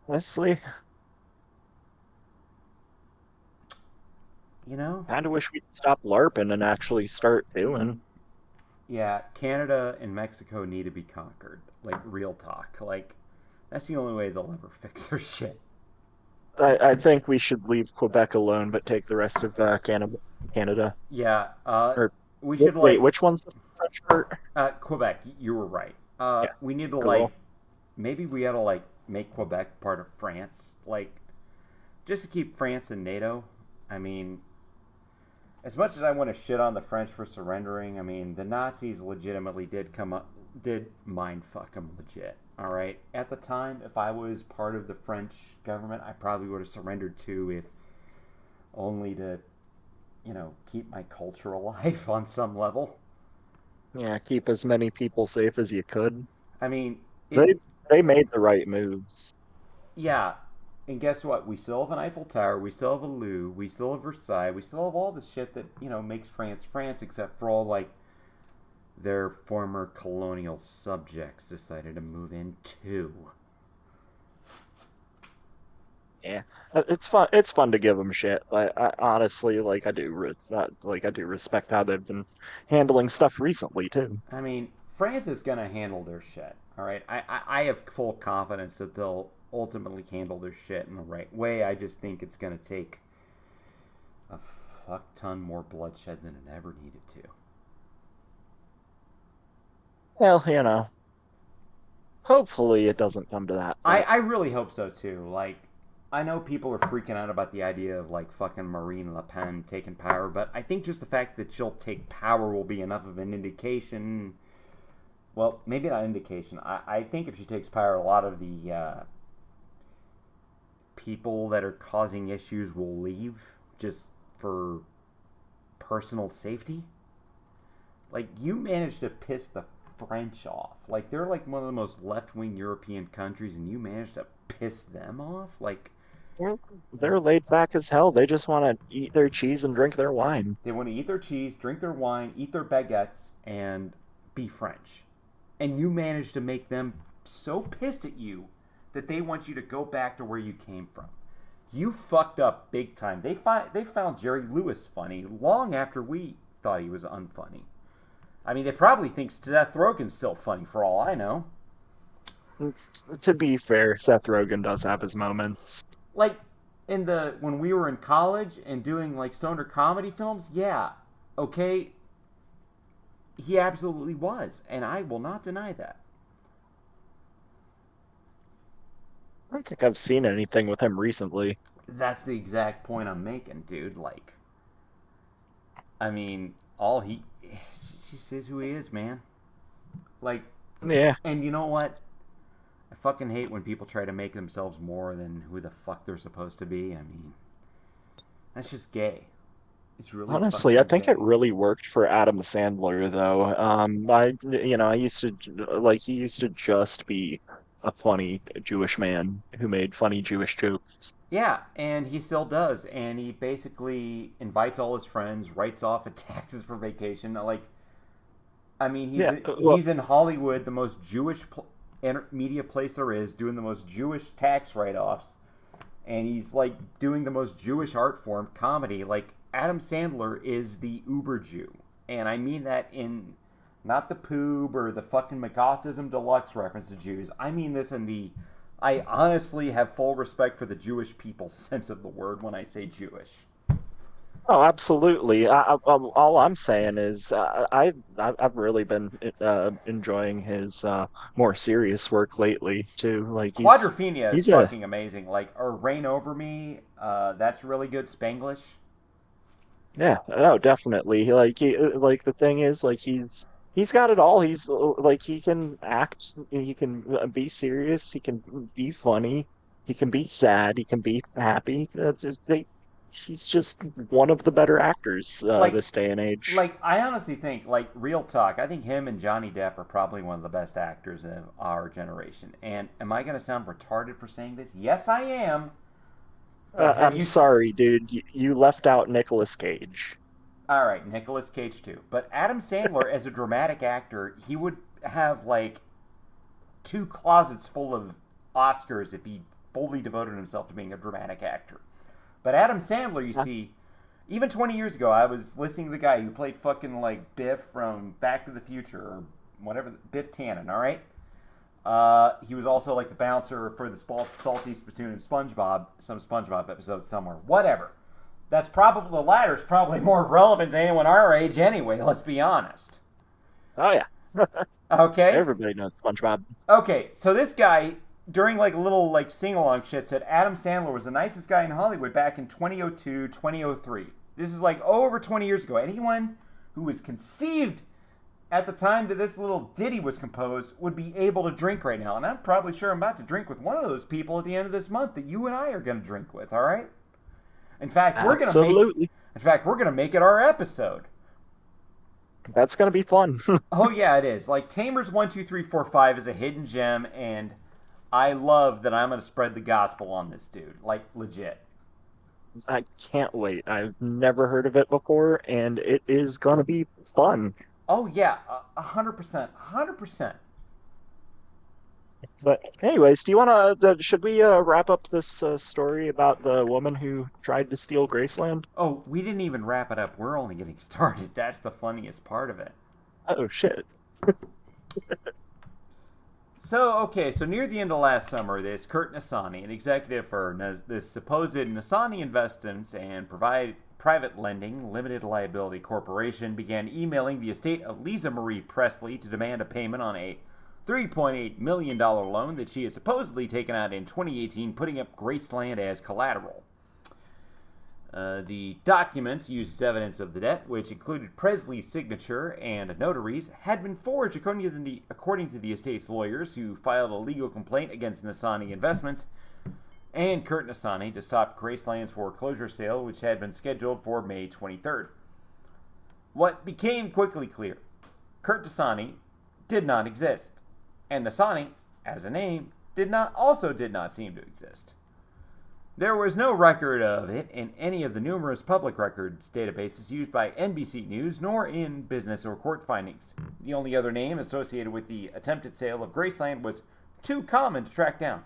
Honestly, You know? kind of wish we'd stop LARPing and actually start doing. Yeah, Canada and Mexico need to be conquered. Like, real talk. Like, that's the only way they'll ever fix their shit. I think we should leave Quebec alone, but take the rest of Canada. Canada. Yeah, Or we should, wait, like, which one's the French part? Quebec, you were right. Yeah, We need to, like, cool. maybe we ought to, like, make Quebec part of France. Like, just to keep France in NATO. I mean, as much as I want to shit on the French for surrendering, I mean, the Nazis legitimately did mind fuck them legit. All right. At the time, if I was part of the French government, I probably would have surrendered too, if only to, keep my culture alive on some level. Yeah, keep as many people safe as you could. I mean, it They made the right moves. yeah. And guess what? We still have an Eiffel Tower. We still have a Louvre. We still have Versailles. We still have all the shit that makes France France, except for all like their former colonial subjects decided to move in too. Yeah, it's fun. It's fun to give them shit. I honestly I do respect how they've been handling stuff recently too. I mean, France is gonna handle their shit. All right, I have full confidence that they'll ultimately handle their shit in the right way. I just think it's gonna take a fuck ton more bloodshed than it ever needed to. Well, hopefully it doesn't come to that, but I really hope so too. Like, I know people are freaking out about the idea of like fucking Marine Le Pen taking power, but I think just the fact that she'll take power will be enough of an indication. Well, maybe not indication. I think if she takes power, a lot of the people that are causing issues will leave just for personal safety. Like, you managed to piss the French off. Like, they're like one of the most left-wing European countries, and you managed to piss them off. Like, they're laid back as hell. They just want to eat their cheese and drink their wine. they want to eat their cheese, drink their wine, eat their baguettes, and be French. And you managed to make them so pissed at you that they want you to go back to where you came from. You fucked up big time. They found Jerry Lewis funny long after we thought he was unfunny. I mean, they probably think Seth Rogen's still funny for all I know. To be fair, Seth Rogen does have his moments. Like, when we were in college and doing like stoner comedy films, yeah, okay, he absolutely was, and I will not deny that. I don't think I've seen anything with him recently. That's the exact point I'm making, dude. Like, I mean, all he says who he is, man. Like, Yeah, and you know what? I fucking hate when people try to make themselves more than who the fuck they're supposed to be. I mean, that's just gay. It's really honestly, I fucking think it gay. really worked for Adam Sandler though. I used to he used to just be a funny Jewish man who made funny Jewish jokes. Yeah, and he still does. And he basically invites all his friends, writes off at taxes for vacation. Like, I mean, Yeah, well, he's in Hollywood, the most Jewish media place there is, doing the most Jewish tax write-offs, and he's like doing the most Jewish art form, comedy. Like, Adam Sandler is the Uber Jew, and I mean that in not the poob or the fucking McAutism Deluxe reference to Jews. I mean this in the I honestly have full respect for the Jewish people's sense of the word when I say Jewish. oh, absolutely. All I'm saying is I've really been enjoying his more serious work lately too. Like Quadrophenia is he's a fucking amazing. Like, or Reign Over Me, that's really good Spanglish. Yeah, no, definitely. Like the thing is, he's got it all. He can act, he can be serious, he can be funny, he can be sad, he can be happy. He's just one of the better actors Like, this day and age. I honestly think, like, real talk, I think him and Johnny Depp are probably one of the best actors of our generation. And am I going to sound retarded for saying this? Yes, I am. But have I'm you? sorry, dude. You left out Nicolas Cage. All right, Nicolas Cage too. But Adam Sandler, as a dramatic actor, he would have like two closets full of Oscars if he fully devoted himself to being a dramatic actor. But Adam Sandler, you Yeah. see, even 20 years ago, I was listening to the guy who played fucking like Biff from Back to the Future or whatever, Biff Tannen. All right. He was also like the bouncer for the Salty Spittoon and SpongeBob, some SpongeBob episode somewhere. Whatever. That's probably the latter is probably more relevant to anyone our age anyway. Let's be honest. Oh yeah, Okay. everybody knows SpongeBob. Okay. So this guy during like a little like sing along shit said Adam Sandler was the nicest guy in Hollywood back in 2002, 2003. This is like over 20 years ago. Anyone who was conceived at the time that this little ditty was composed would be able to drink right now. And I'm probably sure I'm about to drink with one of those people at the end of this month that you and I are going to drink with, all right? In fact, we're going to make Absolutely. In fact, we're going to make it our episode. That's gonna be fun. Oh yeah, it is. Like Tamers 12345 is a hidden gem, and I love that I'm gonna spread the gospel on this dude. Like legit. I can't wait. I've never heard of it before, and it is gonna be fun. Oh yeah, 100%, 100%. But anyways, do you should we wrap up this story about the woman who tried to steal Graceland? Oh, we didn't even wrap it up. We're only getting started. That's the funniest part of it. Oh shit. So near the end of last summer, this Kurt Nasani, an executive for this supposed Nasani Investments and Private Lending Limited Liability Corporation, began emailing the estate of Lisa Marie Presley to demand a payment on a $3.8 million loan that she had supposedly taken out in 2018, putting up Graceland as collateral. The documents used as evidence of the debt, which included Presley's signature and a notary's, had been forged according to the estate's lawyers, who filed a legal complaint against Nasani Investments and Kurt Nasani to stop Graceland's foreclosure sale, which had been scheduled for May 23rd. What became quickly clear: Kurt Nasani did not exist, and Nasani, as a name, did not seem to exist. There was no record of it in any of the numerous public records databases used by NBC News, nor in business or court findings. The only other name associated with the attempted sale of Graceland was too common to track down: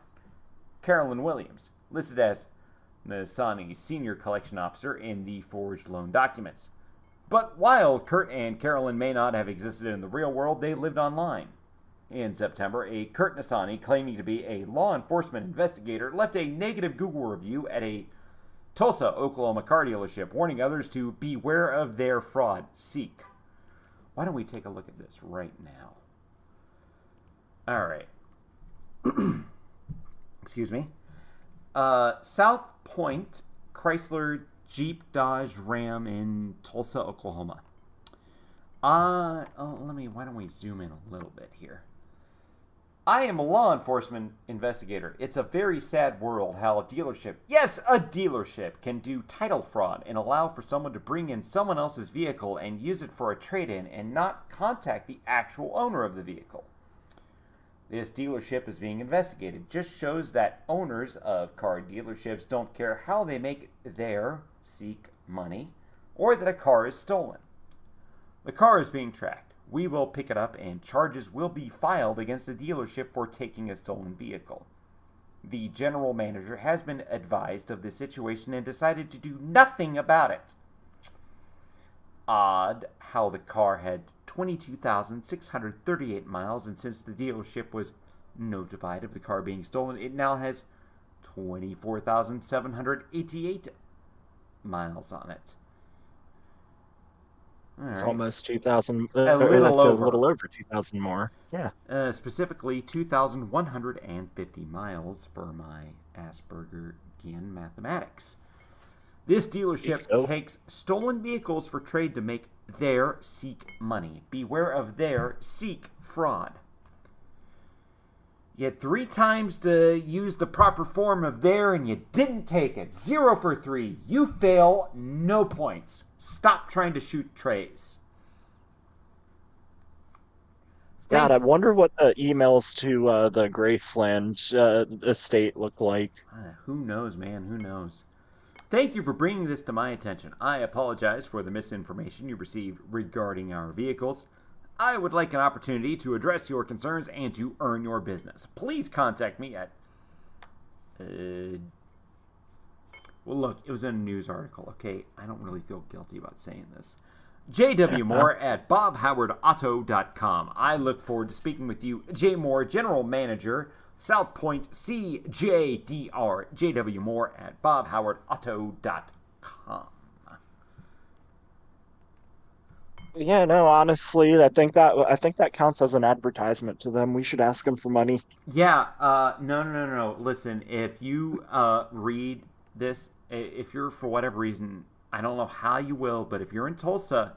Carolyn Williams, listed as Nasani's senior collection officer in the forged loan documents. But while Kurt and Carolyn may not have existed in the real world, they lived online. In September, a Kurt Nasani, claiming to be a law enforcement investigator, left a negative Google review at a Tulsa, Oklahoma car dealership, warning others to beware of their fraud. Seek. Why don't we take a look at this right now? All right. Excuse me. South Point Chrysler Jeep Dodge Ram in Tulsa, Oklahoma. Why don't we zoom in a little bit here? I am a law enforcement investigator. It's a very sad world how a dealership, yes, a dealership, can do title fraud and allow for someone to bring in someone else's vehicle and use it for a trade-in and not contact the actual owner of the vehicle. This dealership is being investigated. Just shows that owners of car dealerships don't care how they make their seek money or that a car is stolen. The car is being tracked. We will pick it up and charges will be filed against the dealership for taking a stolen vehicle. The general manager has been advised of the situation and decided to do nothing about it. Odd how the car had 22,638 miles, and since the dealership was notified of the car being stolen, it now has 24,788 miles on it. It's almost 2,000. A little over. A little over 2,000 more. Yeah. Specifically, 2,150 miles for my Aspergerian mathematics. This dealership takes stolen vehicles for trade to make their seek money. Beware of their seek fraud. You had 3 times to use the proper form of there and you didn't take it. 0 for 3. You fail, no points. Stop trying to shoot trays. God, I wonder what the emails to the Graceland estate look like. Who knows, man? Who knows? Thank you for bringing this to my attention. I apologize for the misinformation you received regarding our vehicles. I would like an opportunity to address your concerns and to earn your business. Please contact me at... well, look, it was in a news article, okay? I don't really feel guilty about saying this. J.W. Moore at bobhowardauto.com. I look forward to speaking with you. J. Moore, General Manager, South Point CJDR. J.W. Moore at bobhowardauto.com. Yeah, no, honestly, I think that counts as an advertisement to them. We should ask them for money. Yeah, no. Listen, if you read this, if you're, for whatever reason, I don't know how you will, but if you're in Tulsa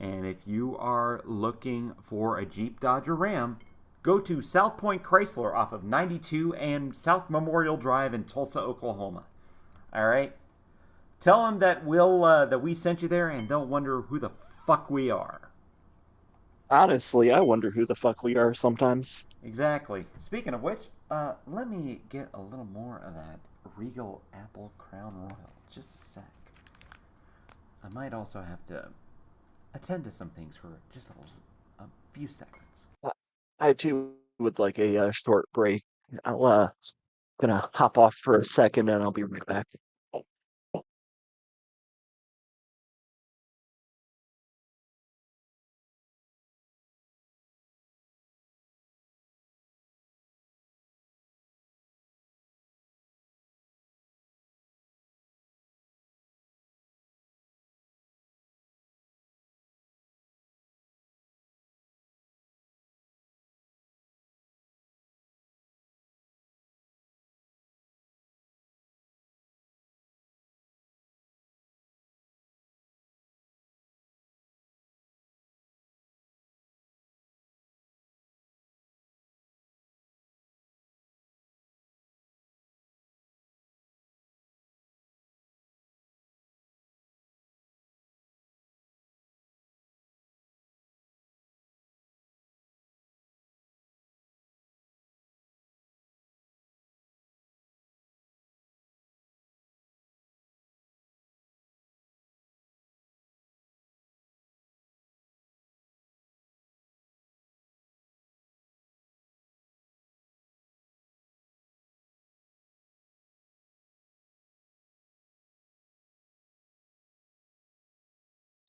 and if you are looking for a Jeep, Dodge, or Ram, go to South Point Chrysler off of 92 and South Memorial Drive in Tulsa, Oklahoma. All right? Tell them that we sent you there, and they'll wonder who the fuck we are. Honestly, I wonder who the fuck we are sometimes. Exactly. Speaking of which, let me get a little more of that Regal Apple Crown Royal. Just a sec. I might also have to attend to some things for just a few seconds. Uh, I too would like a short break. I'll gonna hop off for a second and I'll be right back.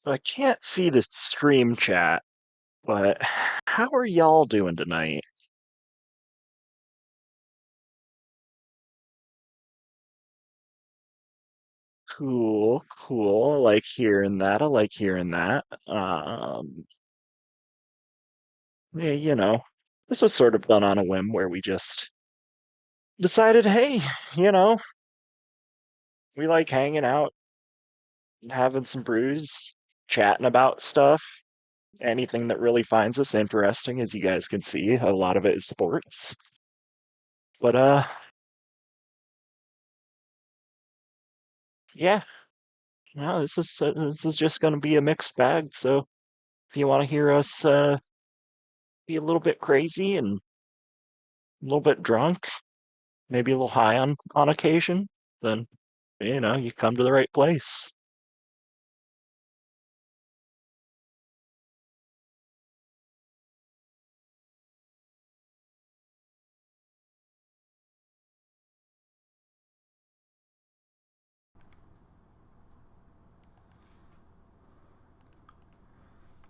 So I can't see the stream chat, but how are y'all doing tonight? Cool, cool. I like hearing that. I like hearing that. Yeah, this was sort of done on a whim where we just decided, hey, you know, we like hanging out, having some brews, chatting about stuff, anything that really finds us interesting. As you guys can see, a lot of it is sports. But yeah, no, this is just going to be a mixed bag. So if you want to hear us be a little bit crazy and a little bit drunk, maybe a little high on occasion, then you come to the right place.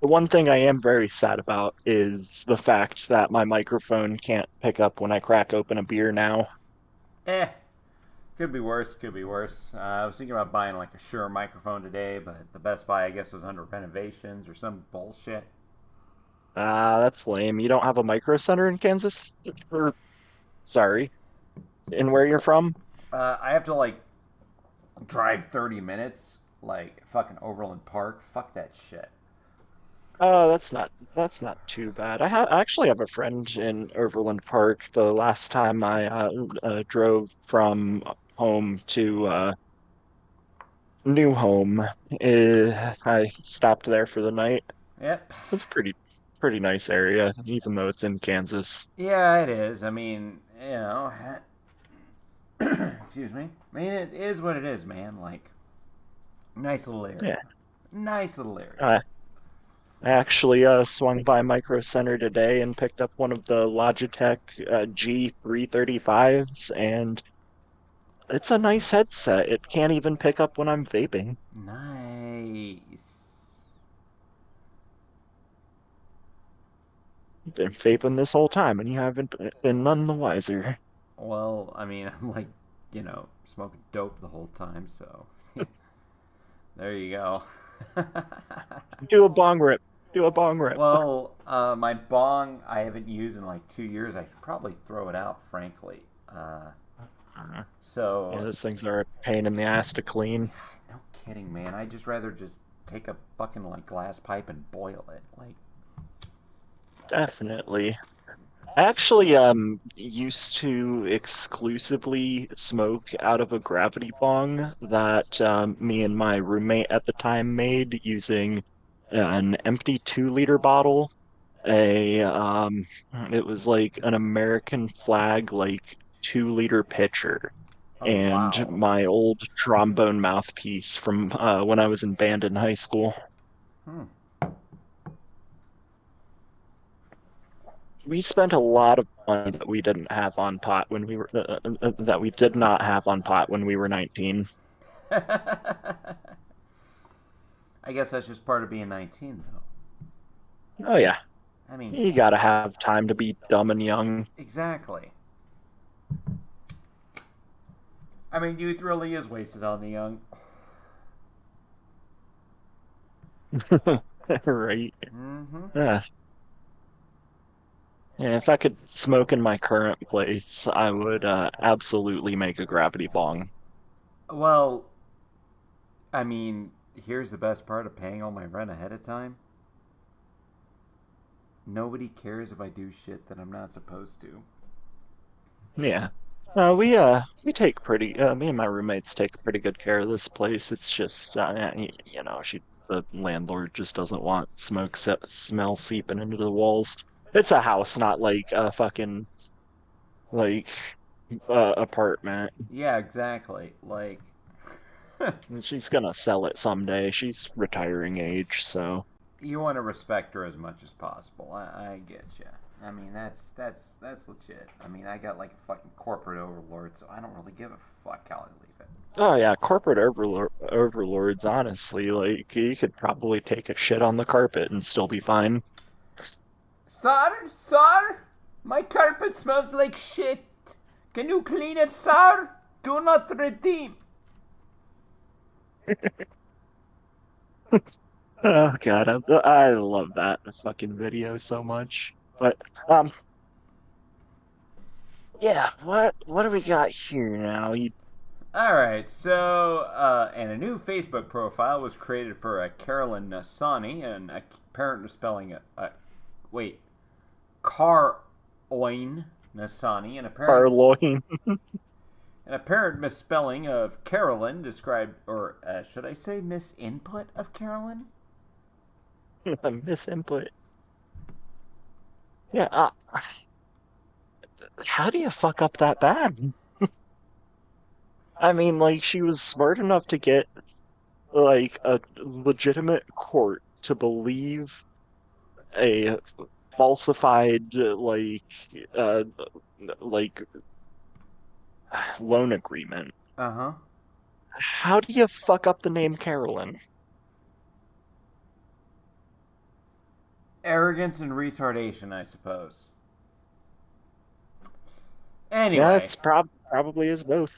The one thing I am very sad about is the fact that my microphone can't pick up when I crack open a beer now. Eh, could be worse. Could be worse. I was thinking about buying like a Shure microphone today, but the Best Buy I guess was under renovations or some bullshit. Ah, that's lame. You don't have a micro center in Kansas? Or, sorry, in where you're from? I have to like drive 30 minutes, like fucking Overland Park. Fuck that shit. Oh, that's not too bad. I actually have a friend in Overland Park. The last time I drove from home to new home, I stopped there for the night. Yep. It's a pretty nice area, even though it's in Kansas. Yeah, it is. I mean, excuse me. I mean, it is what it is, man. Like, nice little area. Yeah. Nice little area. I I actually swung by Micro Center today and picked up one of the Logitech G335s, and it's a nice headset. It can't even pick up when I'm vaping. Nice. Been vaping this whole time, and you haven't been none the wiser. Well, I mean, I'm like, smoking dope the whole time, so there you go. Do a bong rip. Do a bong rip. Well, my bong I haven't used in like 2 years. I should probably throw it out, frankly. Yeah, So, those things are a pain in the ass to clean. no kidding, man. I'd just rather just take a fucking like glass pipe and boil it. Like, Definitely. I actually used to exclusively smoke out of a gravity bong that me and my roommate at the time made using an empty 2 liter bottle. it was like an American flag, like 2 liter pitcher, Oh, and wow. my old trombone mouthpiece from when I was in band in high school. Hmm. We spent a lot of money that we didn't have on pot when we were that we did not have on pot when we were 19. I guess that's just part of being 19, though. Oh yeah, I mean, you gotta have time to be dumb and young. exactly. I mean, youth really is wasted on the young. Right. Mm-hmm. Yeah. Yeah, if I could smoke in my current place, I would absolutely make a gravity bong. Well, I mean, here's the best part of paying all my rent ahead of time. Nobody cares if I do shit that I'm not supposed to. Yeah. We take pretty me and my roommates take pretty good care of this place. It's just she the landlord just doesn't want smell seeping into the walls. It's a house, not like a fucking like apartment. Yeah, exactly. Like, And she's gonna sell it someday. She's retiring age, so you want to respect her as much as possible. I get you. I mean, that's legit. I mean, I got like a fucking corporate overlord, so I don't really give a fuck how I leave it. oh yeah, corporate overlords, honestly, like you could probably take a shit on the carpet and still be fine. Sir, my carpet smells like shit. Can you clean it, sir? Do not redeem. Oh God, I love that fucking video so much. But um, yeah, what do we got here now? All right, so and a new Facebook profile was created for Carolyn Nassani, and apparent misspelling wait, Caroline Nassani, Parloin. an apparent misspelling of Carolyn described, or should I say misinput of Carolyn? Misinput. Yeah, how do you fuck up that bad? I mean, like she was smart enough to get like a legitimate court to believe a falsified uh like loan agreement. Uh huh. How do you fuck up the name Carolyn? Arrogance and retardation, I suppose. Yeah, Anyway, it's probably is both.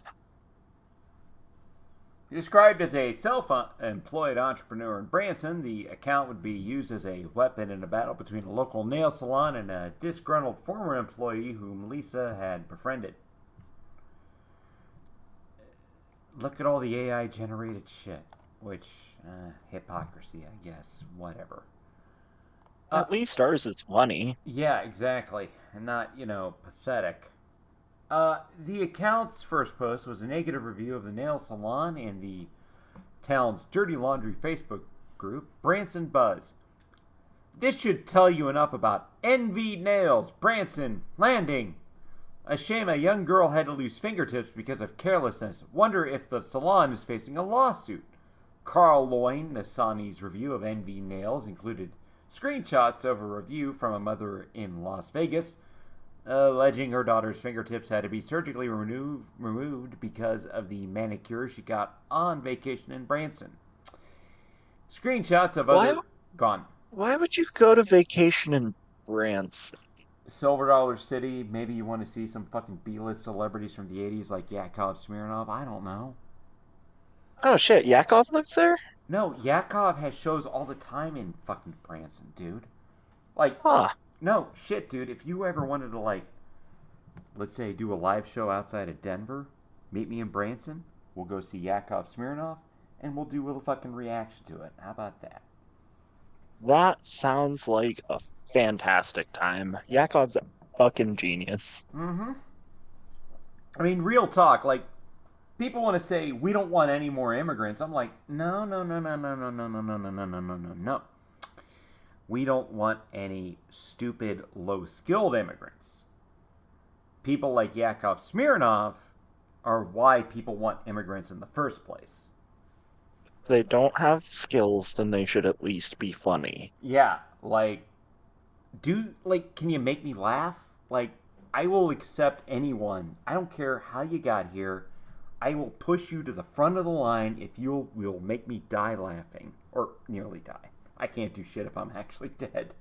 described as a self-employed entrepreneur in Branson, the account would be used as a weapon in a battle between a local nail salon and a disgruntled former employee whom Lisa had befriended. Look at all the AI generated shit. Which, hypocrisy, I guess. Whatever. Uh, At least ours is funny. yeah, exactly. And not, pathetic. The account's first post was a negative review of the nail salon in the town's Dirty Laundry Facebook group, Branson Buzz. This should tell you enough about NV Nails, Branson, Landing. A shame a young girl had to lose fingertips because of carelessness. Wonder if the salon is facing a lawsuit. Carl Loyne Nassani's review of NV Nails included screenshots of a review from a mother in Las Vegas, alleging her daughter's fingertips had to be surgically removed because of the manicure she got on vacation in Branson. Screenshots of Why other gone. why would you go to vacation in France? Silver Dollar City. Maybe you want to see some fucking B-list celebrities from the 80s like Yakov Smirnov. I don't know. Oh shit, Yakov lives there? No, Yakov has shows all the time in fucking Branson, dude. Like, Huh. no, shit, dude. If you ever wanted to, like, let's say, do a live show outside of Denver, meet me in Branson. We'll go see Yakov Smirnov, and we'll do a fucking reaction to it. How about that? That sounds like a fantastic time. Yakov's a fucking genius. Mm-hmm. I mean, real talk. Like, people want to say we don't want any more immigrants. I'm like, no, no, no, no, no, no, no, no, no, no, no, no, no, no, no. we don't want any stupid, low-skilled immigrants. People like Yakov Smirnov are why people want immigrants in the first place. If they don't have skills, then they should at least be funny. Yeah, like, can you make me laugh? Like, I will accept anyone. I don't care how you got here. I will push you to the front of the line if you will make me die laughing. Or nearly die. I can't do shit if I'm actually dead.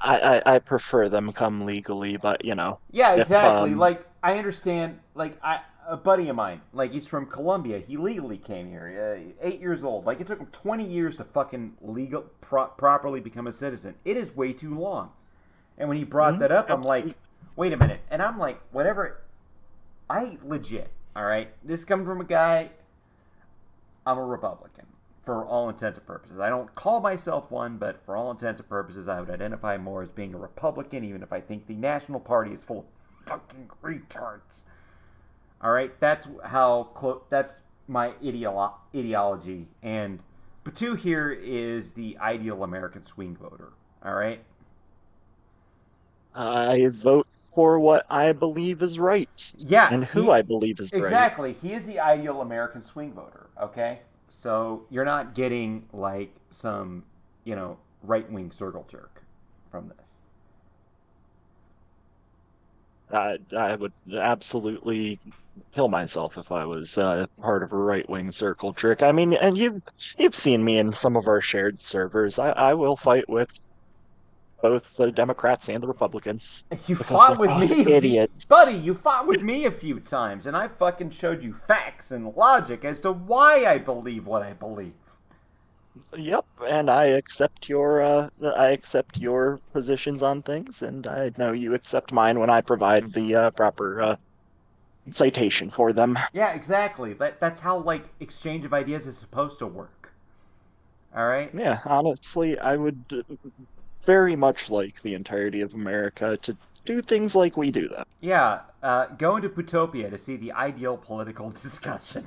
I prefer them come legally, but Yeah, if exactly. Like, I understand. Like, a buddy of mine, like, he's from Colombia. He legally came here, 8 years old. Like, it took him 20 years to fucking properly become a citizen. It is way too long. And when he brought that up, I'm like, wait a minute. And I'm like, whatever. I legit, all right? This comes from a guy. I'm a Republican for all intents and purposes. I don't call myself one, but for all intents and purposes, I would identify more as being a Republican, even if I think the National Party is full of fucking retards. All right? That's that's my ideology. And Potoooooooo here is the ideal American swing voter. All right? I vote for what I believe is right. Yeah. And who I believe is right. Exactly. He is the ideal American swing voter, okay? So you're not getting, like, some, right-wing circle jerk from this. I would absolutely kill myself if I was part of a right-wing circle jerk. I mean, and you've seen me in some of our shared servers. I will fight with both the Democrats and the Republicans. You fought with me, idiots. buddy. You fought with me a few times, and I fucking showed you facts and logic as to why I believe what I believe. Yep, and I accept your positions on things, and I know you accept mine when I provide the proper citation for them. Yeah, exactly. That's how, like, exchange of ideas is supposed to work. All right. Yeah, honestly, I would very much like the entirety of America to do things like we do them. Yeah, go into Pootopia to see the ideal political discussion.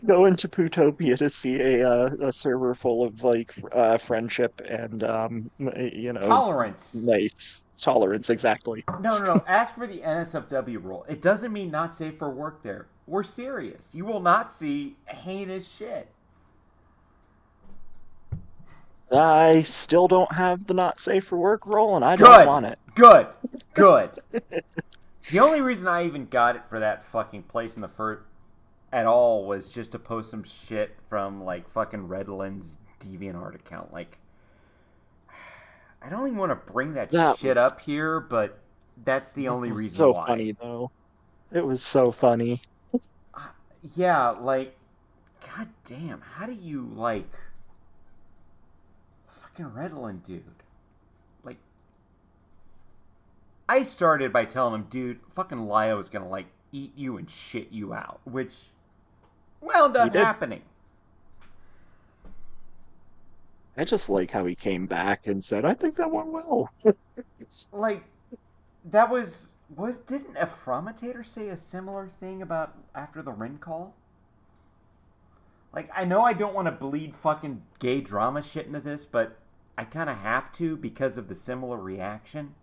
Go into Pootopia to see a server full of like friendship and tolerance. Nice tolerance, exactly. No. Ask for the NSFW rule. It doesn't mean not safe for work there. We're serious. You will not see heinous shit. I still don't have the not safe for work role, and I don't want it. Good. The only reason I even got it for that fucking place in the first at all was just to post some shit from, like, fucking Redland's DeviantArt account. Like, I don't even want to bring that shit up here, but that's the only reason why. So funny, though. It was so funny. Yeah, like, god damn, how do you, like... Fucking Redland, dude. Like, I started by telling him, dude, fucking Lio is gonna, like, eat you and shit you out, which wound up happening. I just like how he came back and said, I think that went well. Like, that was didn't Afromitator say a similar thing about after the Rin call? Like, I know I don't want to bleed fucking gay drama shit into this, but I kind of have to because of the similar reaction.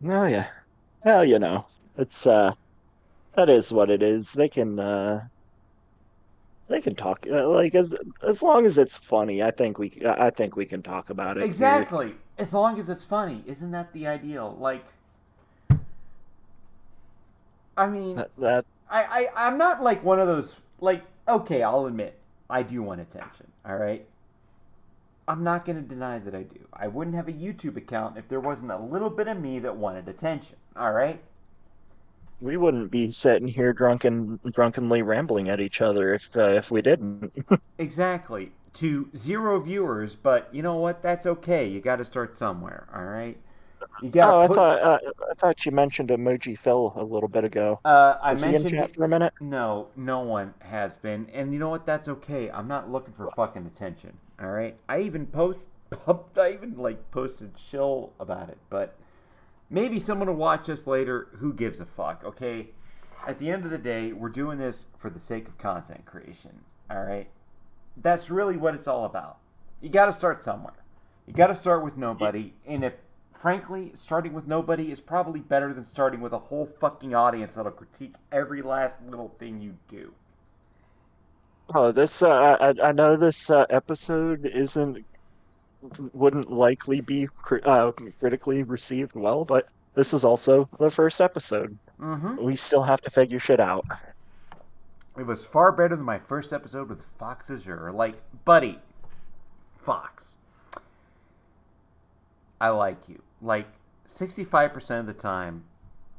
Oh, yeah. Well, it's, that is what it is. They can talk, like, as long as it's funny, I think we can talk about it. Exactly. Here. As long as it's funny. Isn't that the ideal? Like, I mean, I'm not like one of those, like, okay, I'll admit, I do want attention, all right? I'm not going to deny that I do. I wouldn't have a YouTube account if there wasn't a little bit of me that wanted attention, all right? We wouldn't be sitting here drunkenly rambling at each other if we didn't. Exactly. To 0 viewers, but you know what? That's okay. You got to start somewhere, all right? You got. I thought you mentioned Emoji Phil a little bit ago. I Was mentioned he in chat for a minute. No one has been, and you know what? That's okay. I'm not looking for fucking attention. All right. I even posted shill about it, but maybe someone will watch us later. Who gives a fuck? Okay. At the end of the day, we're doing this for the sake of content creation. All right. That's really what it's all about. You got to start somewhere. You got to start with nobody. And if, frankly, starting with nobody is probably better than starting with a whole fucking audience that'll critique every last little thing you do. Oh, this I know this episode isn't wouldn't likely be critically received well, but this is also the first episode. Mm-hmm. We still have to figure shit out. It was far better than my first episode with Fox Azure. Like, buddy, Fox, I like you. Like, 65% of the time,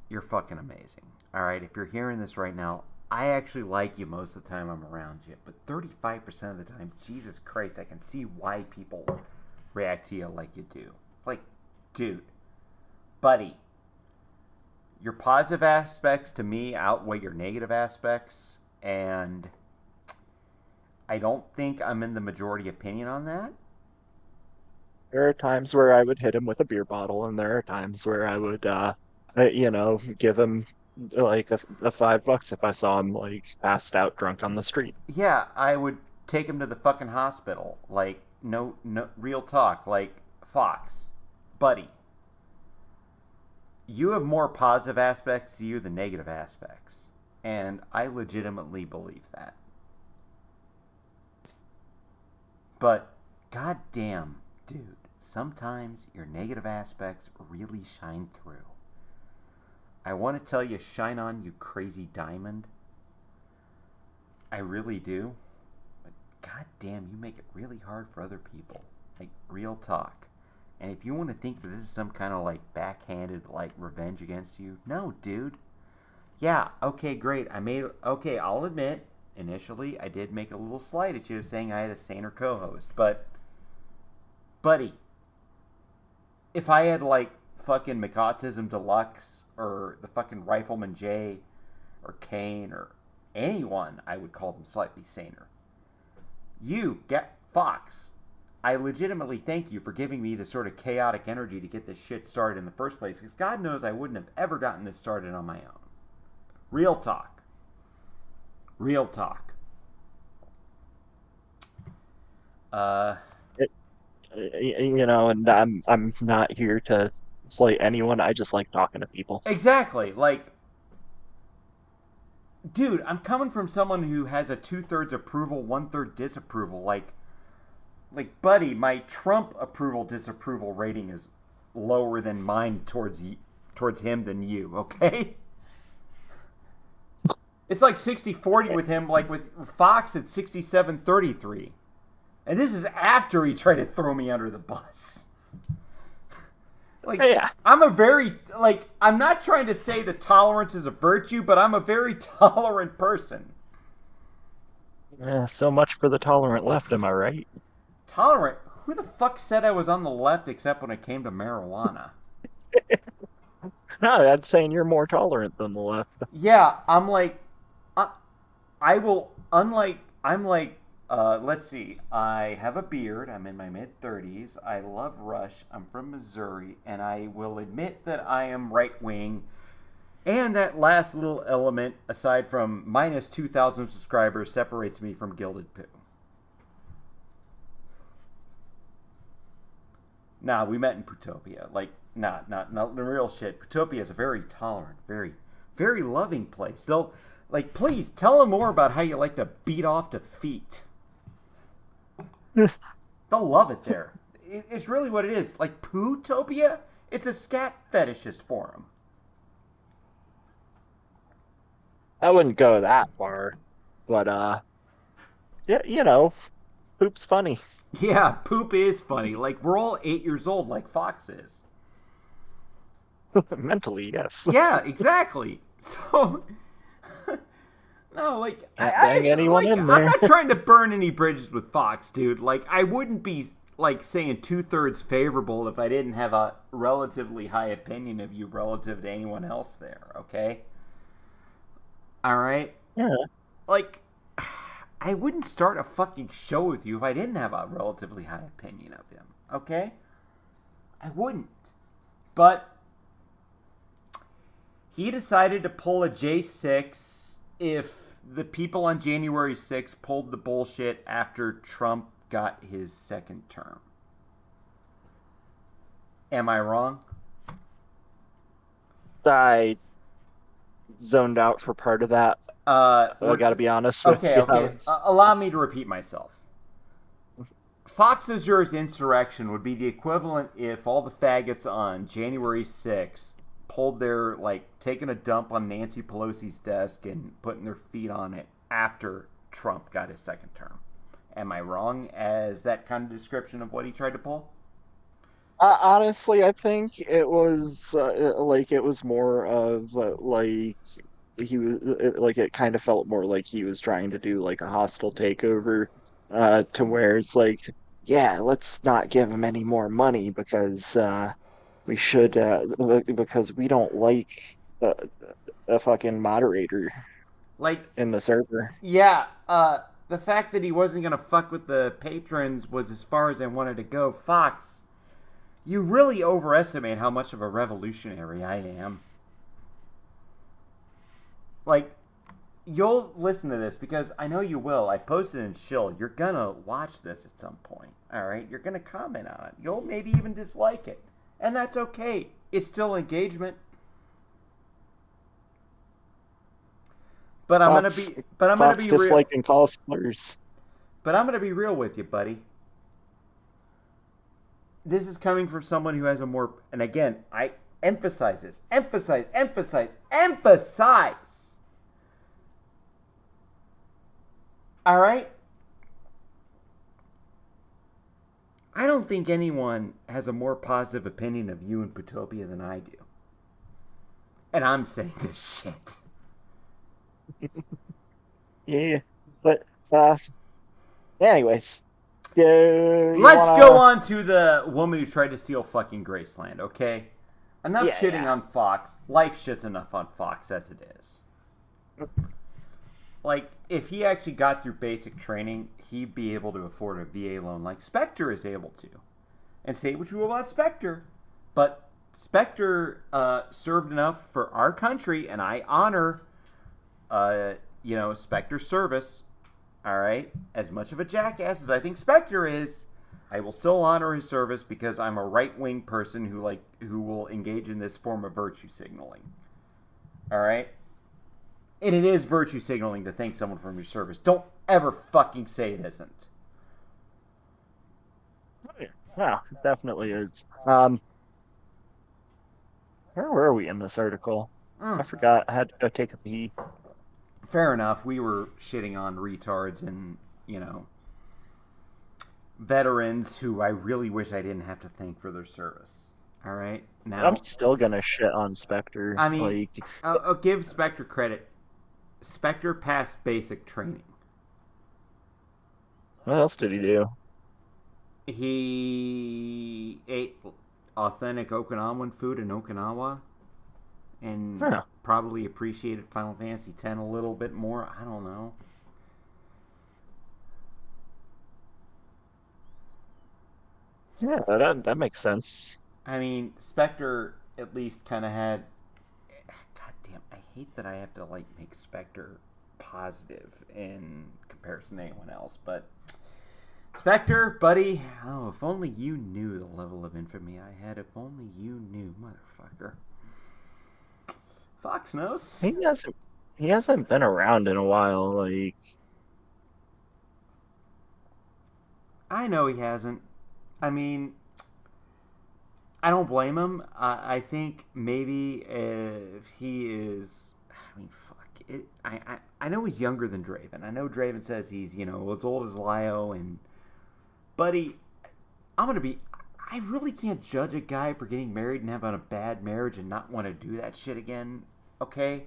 you're fucking amazing. All right, if you're hearing this right now, I actually like you most of the time I'm around you. But 35% of the time, Jesus Christ, I can see why people react to you like you do. Like, dude, buddy, your positive aspects to me outweigh your negative aspects. And I don't think I'm in the majority opinion on that. There are times where I would hit him with a beer bottle, and there are times where I would, give him like a $5 if I saw him like passed out drunk on the street. Yeah, I would take him to the fucking hospital. Like, no, real talk. Like, Fox, buddy, you have more positive aspects to you than negative aspects. And I legitimately believe that. But, goddamn, dude, sometimes your negative aspects really shine through. I want to tell you, shine on, you crazy diamond. I really do. But goddamn, you make it really hard for other people. Like, real talk. And if you want to think that this is some kind of, like, backhanded, like, revenge against you, no, dude. Yeah, okay, great. Okay, I'll admit, initially, I did make a little slight at you saying I had a saner co-host. But, buddy, if I had, like, fucking McAutism Deluxe or the fucking Rifleman J or Kane or anyone, I would call them slightly saner. You, get Fox, I legitimately thank you for giving me the sort of chaotic energy to get this shit started in the first place, because God knows I wouldn't have ever gotten this started on my own. Real talk. Real talk. And I'm not here to slight anyone. I just like talking to people. Exactly. Like, dude, I'm coming from someone who has a 2/3 approval, 1/3 disapproval. Like, buddy, my Trump approval disapproval rating is lower than mine towards him than you. Okay. It's like 60-40 with him. Like with Fox, it's 67-33. And this is after he tried to throw me under the bus. Like, yeah. I'm not trying to say that tolerance is a virtue, but I'm a very tolerant person. Yeah, so much for the tolerant left, am I right? Tolerant? Who the fuck said I was on the left except when it came to marijuana? No, I'm saying you're more tolerant than the left. Yeah, I'm like, let's see. I have a beard. I'm in my mid-30s. I love Rush. I'm from Missouri. And I will admit that I am right-wing. And that last little element, aside from minus 2,000 subscribers, separates me from Gilded Poo. Nah, we met in Potoooooooo. Like, not the real shit. Potoooooooo is a very tolerant, very, very loving place. They'll, like, please tell them more about how you like to beat off defeat. They'll love it there. It's really what it is. Like, Potoooooooo, it's a scat fetishist forum. I wouldn't go that far, but yeah, poop's funny. Yeah, poop is funny. Like, we're all 8 years old, like Fox is. Mentally, yes. Yeah, exactly. So, no, like, I'm not trying to burn any bridges with Fox, dude. Like, I wouldn't be, like, saying 2/3 favorable if I didn't have a relatively high opinion of you relative to anyone else there, okay? All right? Yeah. Like, I wouldn't start a fucking show with you if I didn't have a relatively high opinion of him, okay? I wouldn't. But he decided to pull a J6 if the people on January 6th pulled the bullshit after Trump got his second term. Am I wrong? I zoned out for part of that. I gotta be honest with okay, you. okay. Allow me to repeat myself. Fox Azure's insurrection would be the equivalent if all the faggots on January 6th pulled their, like, taking a dump on Nancy Pelosi's desk and putting their feet on it after Trump got his second term. Am I wrong as that kind of description of what he tried to pull? Honestly, I think it was it was more of he was like it kind of felt more like he was trying to do like a hostile takeover, to where it's like, yeah, let's not give him any more money because we should because we don't like uh, a fucking moderator Like, in the server. yeah, the fact that he wasn't going to fuck with the patrons was as far as I wanted to go. Fox, you really overestimate how much of a revolutionary I am. Like, you'll listen to this because I know you will. I posted in Shill. You're going to watch this at some point, all right? You're going to comment on it. You'll maybe even dislike it. And that's okay. It's still engagement. But I'm going to be real. Disliking call slurs. But I'm going to be real with you, buddy. This is coming from someone who has a more, and again, I emphasize this. Emphasize. All right? I don't think anyone has a more positive opinion of you and Potoooooooo than I do. And I'm saying this shit. Yeah, but anyways, let's go on to the woman who tried to steal fucking Graceland, okay? Enough shitting on Fox. Life shits enough on Fox as it is. Like, if he actually got through basic training, he'd be able to afford a VA loan like Spectre is able to. And say what you will about Spectre, but Spectre served enough for our country, and I honor Spectre's service. All right, as much of a jackass as I think Spectre is, I will still honor his service because I'm a right-wing person who will engage in this form of virtue signaling. All right, and it is virtue signaling to thank someone for your service. Don't ever fucking say it isn't. Yeah, it definitely is. Where were we in this article? I forgot. I had to go take a pee. Fair enough. We were shitting on retards and, veterans who I really wish I didn't have to thank for their service. All right? Now, I'm still going to shit on Spectre. I mean, I'll give Spectre credit. Spectre passed basic training. What else did he do? He ate authentic Okinawan food in Okinawa. And probably appreciated Final Fantasy X a little bit more. I don't know. Yeah, that makes sense. I mean, Spectre at least kind of had... God damn, I hate that I have to, make Spectre positive in comparison to anyone else. But, Spectre, buddy, oh, if only you knew the level of infamy I had. If only you knew, motherfucker. Fox knows. He hasn't been around in a while, I know he hasn't. I mean, I don't blame him. I think maybe if he is... I mean, fuck. I know he's younger than Draven. I know Draven says he's, as old as Lio, and... Buddy, I'm going to be... I really can't judge a guy for getting married and having a bad marriage and not want to do that shit again. Okay?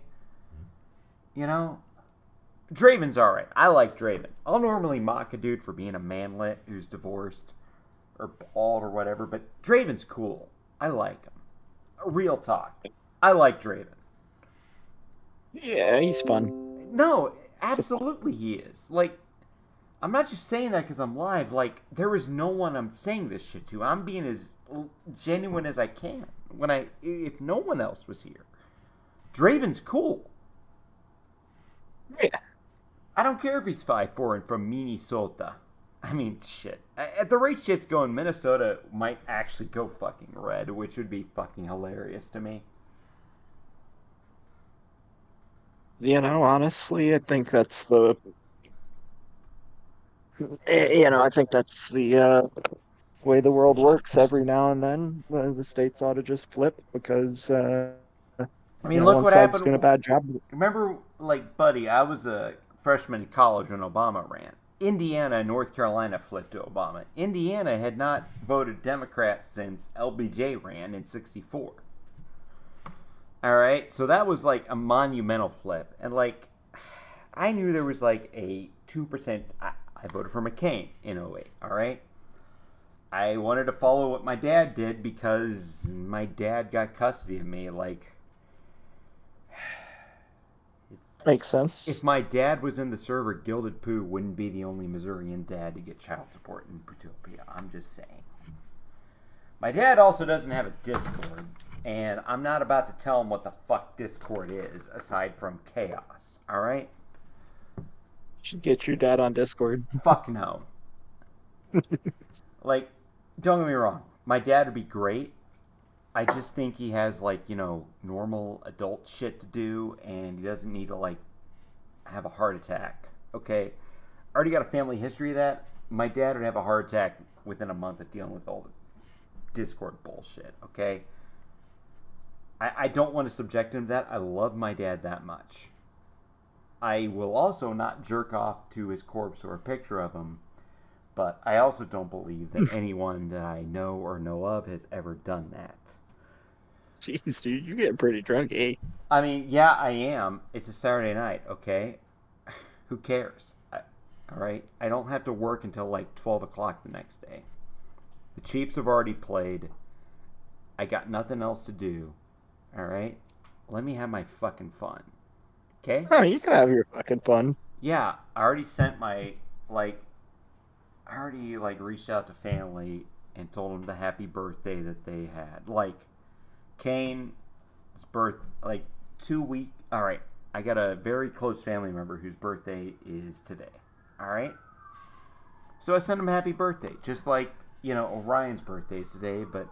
Draven's alright. I like Draven. I'll normally mock a dude for being a manlet who's divorced or bald or whatever, but Draven's cool. I like him. Real talk. I like Draven. Yeah, he's fun. No, absolutely he is. I'm not just saying that because I'm live. There is no one I'm saying this shit to. I'm being as genuine as I can. If no one else was here. Draven's cool. Yeah. I don't care if he's 5'4" and from Minnesota. I mean, shit. At the rate shit's going, Minnesota might actually go fucking red, which would be fucking hilarious to me. Honestly, I think that's I think that's the way the world works. Every now and then, the states ought to just flip because I mean, look one what side's doing a happened. bad job. Remember, like, buddy, I was a freshman in college when Obama ran. Indiana and North Carolina flipped to Obama. Indiana had not voted Democrat since LBJ ran in '64. All right, so that was like a monumental flip. And, like, I knew there was like a 2%. I voted for McCain in '08, all right? I wanted to follow what my dad did because my dad got custody of me. Like, Makes sense. if my dad was in the server, Gilded Pooh wouldn't be the only Missourian dad to get child support in Potoooooooo. I'm just saying. My dad also doesn't have a Discord, and I'm not about to tell him what the fuck Discord is, aside from chaos, alright? Should get your dad on Discord. Fuck no. Like, don't get me wrong. My dad would be great. I just think he has, like, normal adult shit to do, and he doesn't need to, like, have a heart attack. Okay? I already got a family history of that. My dad would have a heart attack within a month of dealing with all the Discord bullshit. Okay? I don't want to subject him to that. I love my dad that much. I will also not jerk off to his corpse or a picture of him, but I also don't believe that anyone that I know or know of has ever done that. Jeez, dude, you're getting pretty drunk, eh? I mean, yeah, I am. It's a Saturday night, okay? Who cares? All right? I don't have to work until like 12 o'clock the next day. The Chiefs have already played. I got nothing else to do. All right? Let me have my fucking fun. Okay? Oh, you can have your fucking fun. Yeah, I already sent my, like, I already, like, reached out to family and told them the happy birthday that they had. Like, Kane's birth, like, 2 weeks. All right, I got a very close family member whose birthday is today. All right? So I sent him a happy birthday, just like, Orion's birthday is today, but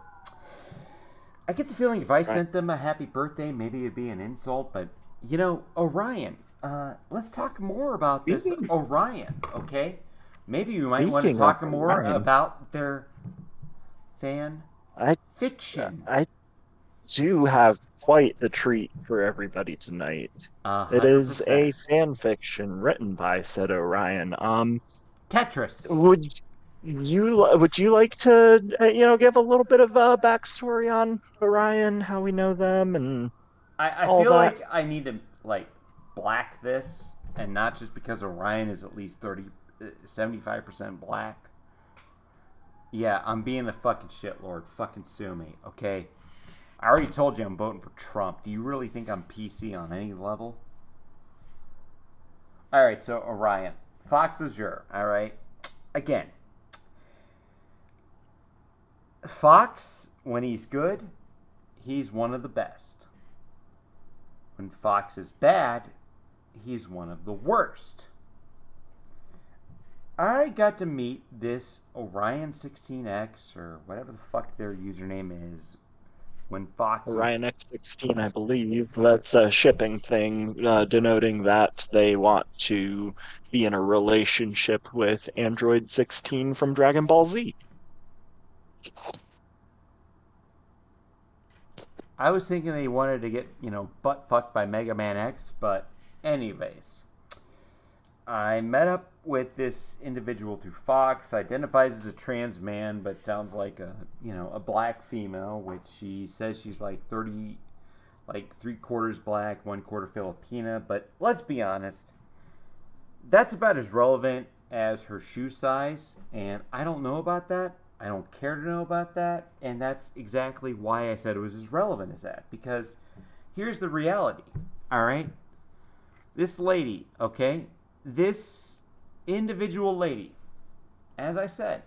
I get the feeling if I sent them a happy birthday, maybe it'd be an insult, but, Orion, let's talk more about this Orion, okay? Maybe you might want to talk more about their fan fiction. I do have quite the treat for everybody tonight. 100%. It is a fan fiction written by said Orion. Tetris. Would you like to give a little bit of a backstory on Orion, how we know them, and I all feel that? like I need to like black this, and not just because Orion is at least 75% black. Yeah, I'm being a fucking shitlord. Fucking sue me, okay? I already told you I'm voting for Trump. Do you really think I'm PC on any level? Alright, so Orion. Fox Azure, alright? Again. Fox, when he's good, he's one of the best. When Fox is bad, he's one of the worst. I got to meet this Orion 16X, or whatever the fuck their username is, when Fox... Orion X16, I believe. That's a shipping thing, denoting that they want to be in a relationship with Android 16 from Dragon Ball Z. I was thinking they wanted to get, butt fucked by Mega Man X, but anyways. I met up with this individual through Fox, identifies as a trans man, but sounds like a black female, which she says she's like 30, like 3/4 black, 1/4 Filipina, but let's be honest, that's about as relevant as her shoe size, and I don't know about that. I don't care to know about that, and that's exactly why I said it was as relevant as that, because here's the reality, all right? This lady, okay? This individual lady, as I said,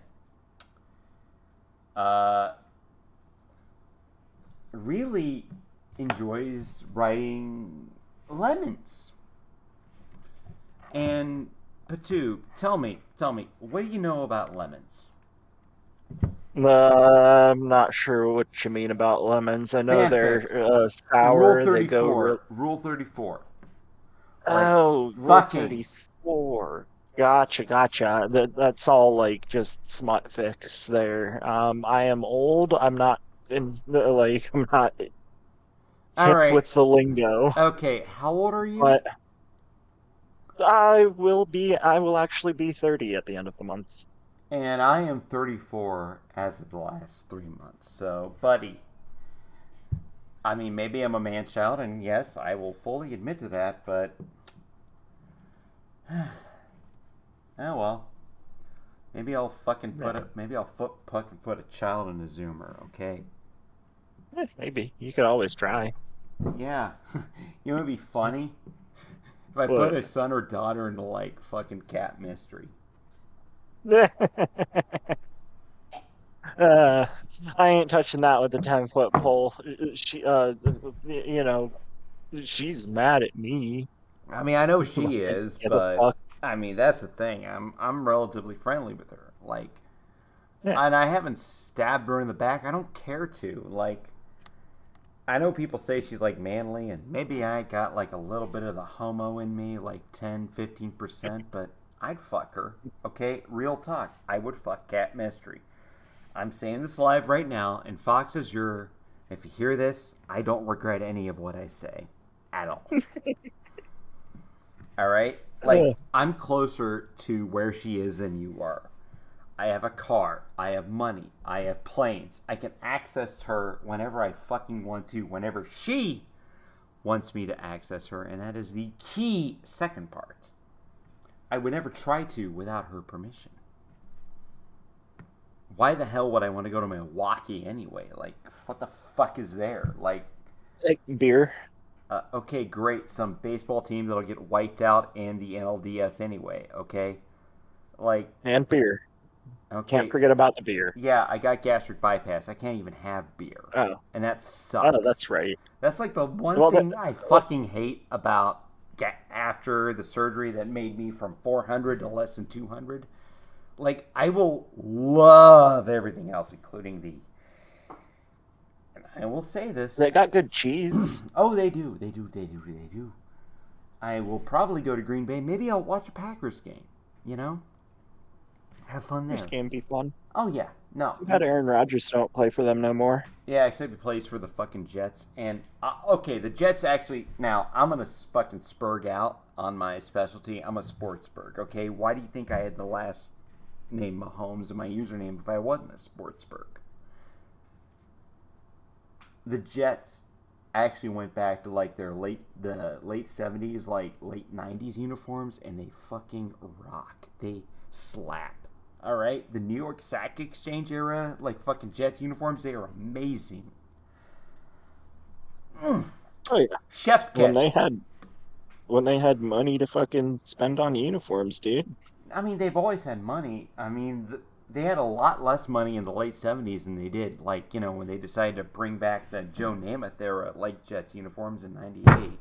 really enjoys writing lemons. And Potoooooooo, tell me, what do you know about lemons? I'm not sure what you mean about lemons. I know they're Fanfics. Rule sour. They go real. 34. Rule 34. Like, Oh, Rule fucking. 34. Gotcha. That's all like just smut fics there. I am old. I'm not I'm not hip Alright. with the lingo, Okay, how old are you? but I will actually be 30 at the end of the month. And I am 34 as of the last 3 months. So, buddy, I mean, maybe I'm a man child, and yes, I will fully admit to that, but. Oh well. Maybe I'll fucking fucking put a child in a Zoomer, okay? Maybe. You could always try. Yeah. You know what'd be funny? If I put What? a son or daughter into, like, fucking cat mystery. Uh, I ain't touching that with a 10-foot pole. She, you know, she's mad at me. I mean, I know she Like, is, give a but fuck. I mean, that's the thing. I'm relatively friendly with her. Like, Yeah. and I haven't stabbed her in the back. I don't care to. Like, I know people say she's like manly, and maybe I got like a little bit of the homo in me, like 10-15%, but I'd fuck her. Okay, real talk. I would fuck Cat Mystery. I'm saying this live right now, and Fox is your. If you hear this, I don't regret any of what I say at all. All right? Like, I'm closer to where she is than you are. I have a car. I have money. I have planes. I can access her whenever I fucking want to, whenever she wants me to access her, and that is the key second part. I would never try to without her permission. Why the hell would I want to go to Milwaukee anyway? Like, what the fuck is there? Like, Beer okay, great. Some baseball team that'll get wiped out in the NLDS anyway, okay? Like, and beer. Can't okay, forget about the beer. yeah, I got gastric bypass. I can't even have beer. Oh, And that oh, sucks. that's right. That's like the one Well, thing I fucking hate about after the surgery that made me from 400 to less than 200. Like, I will love everything else, including the. And I will say they this. got good cheese. Oh, they do. They do. I will probably go to Green Bay. Maybe I'll watch a Packers game. You know? Have fun there. This game be fun. Oh, yeah. No. Too bad Aaron Rodgers don't play for them no more. Yeah, except he plays for the fucking Jets. And, okay, the Jets actually. Now, I'm going to fucking spurg out on my specialty. I'm a sportsburg, okay? Why do you think I had the last name Mahomes in my username if I wasn't a sportsburg? The Jets actually went back to like their late 70s, like late 90s uniforms, and they fucking rock. They slap. All right, the New York Sack Exchange era, like fucking Jets uniforms, they are amazing. Oh yeah, Chef's kiss. When they had money to fucking spend on uniforms, dude. I mean, they've always had money. I mean, they had a lot less money in the late 70s than they did, like, you know, when they decided to bring back the Joe Namath era, like Jets uniforms in 98.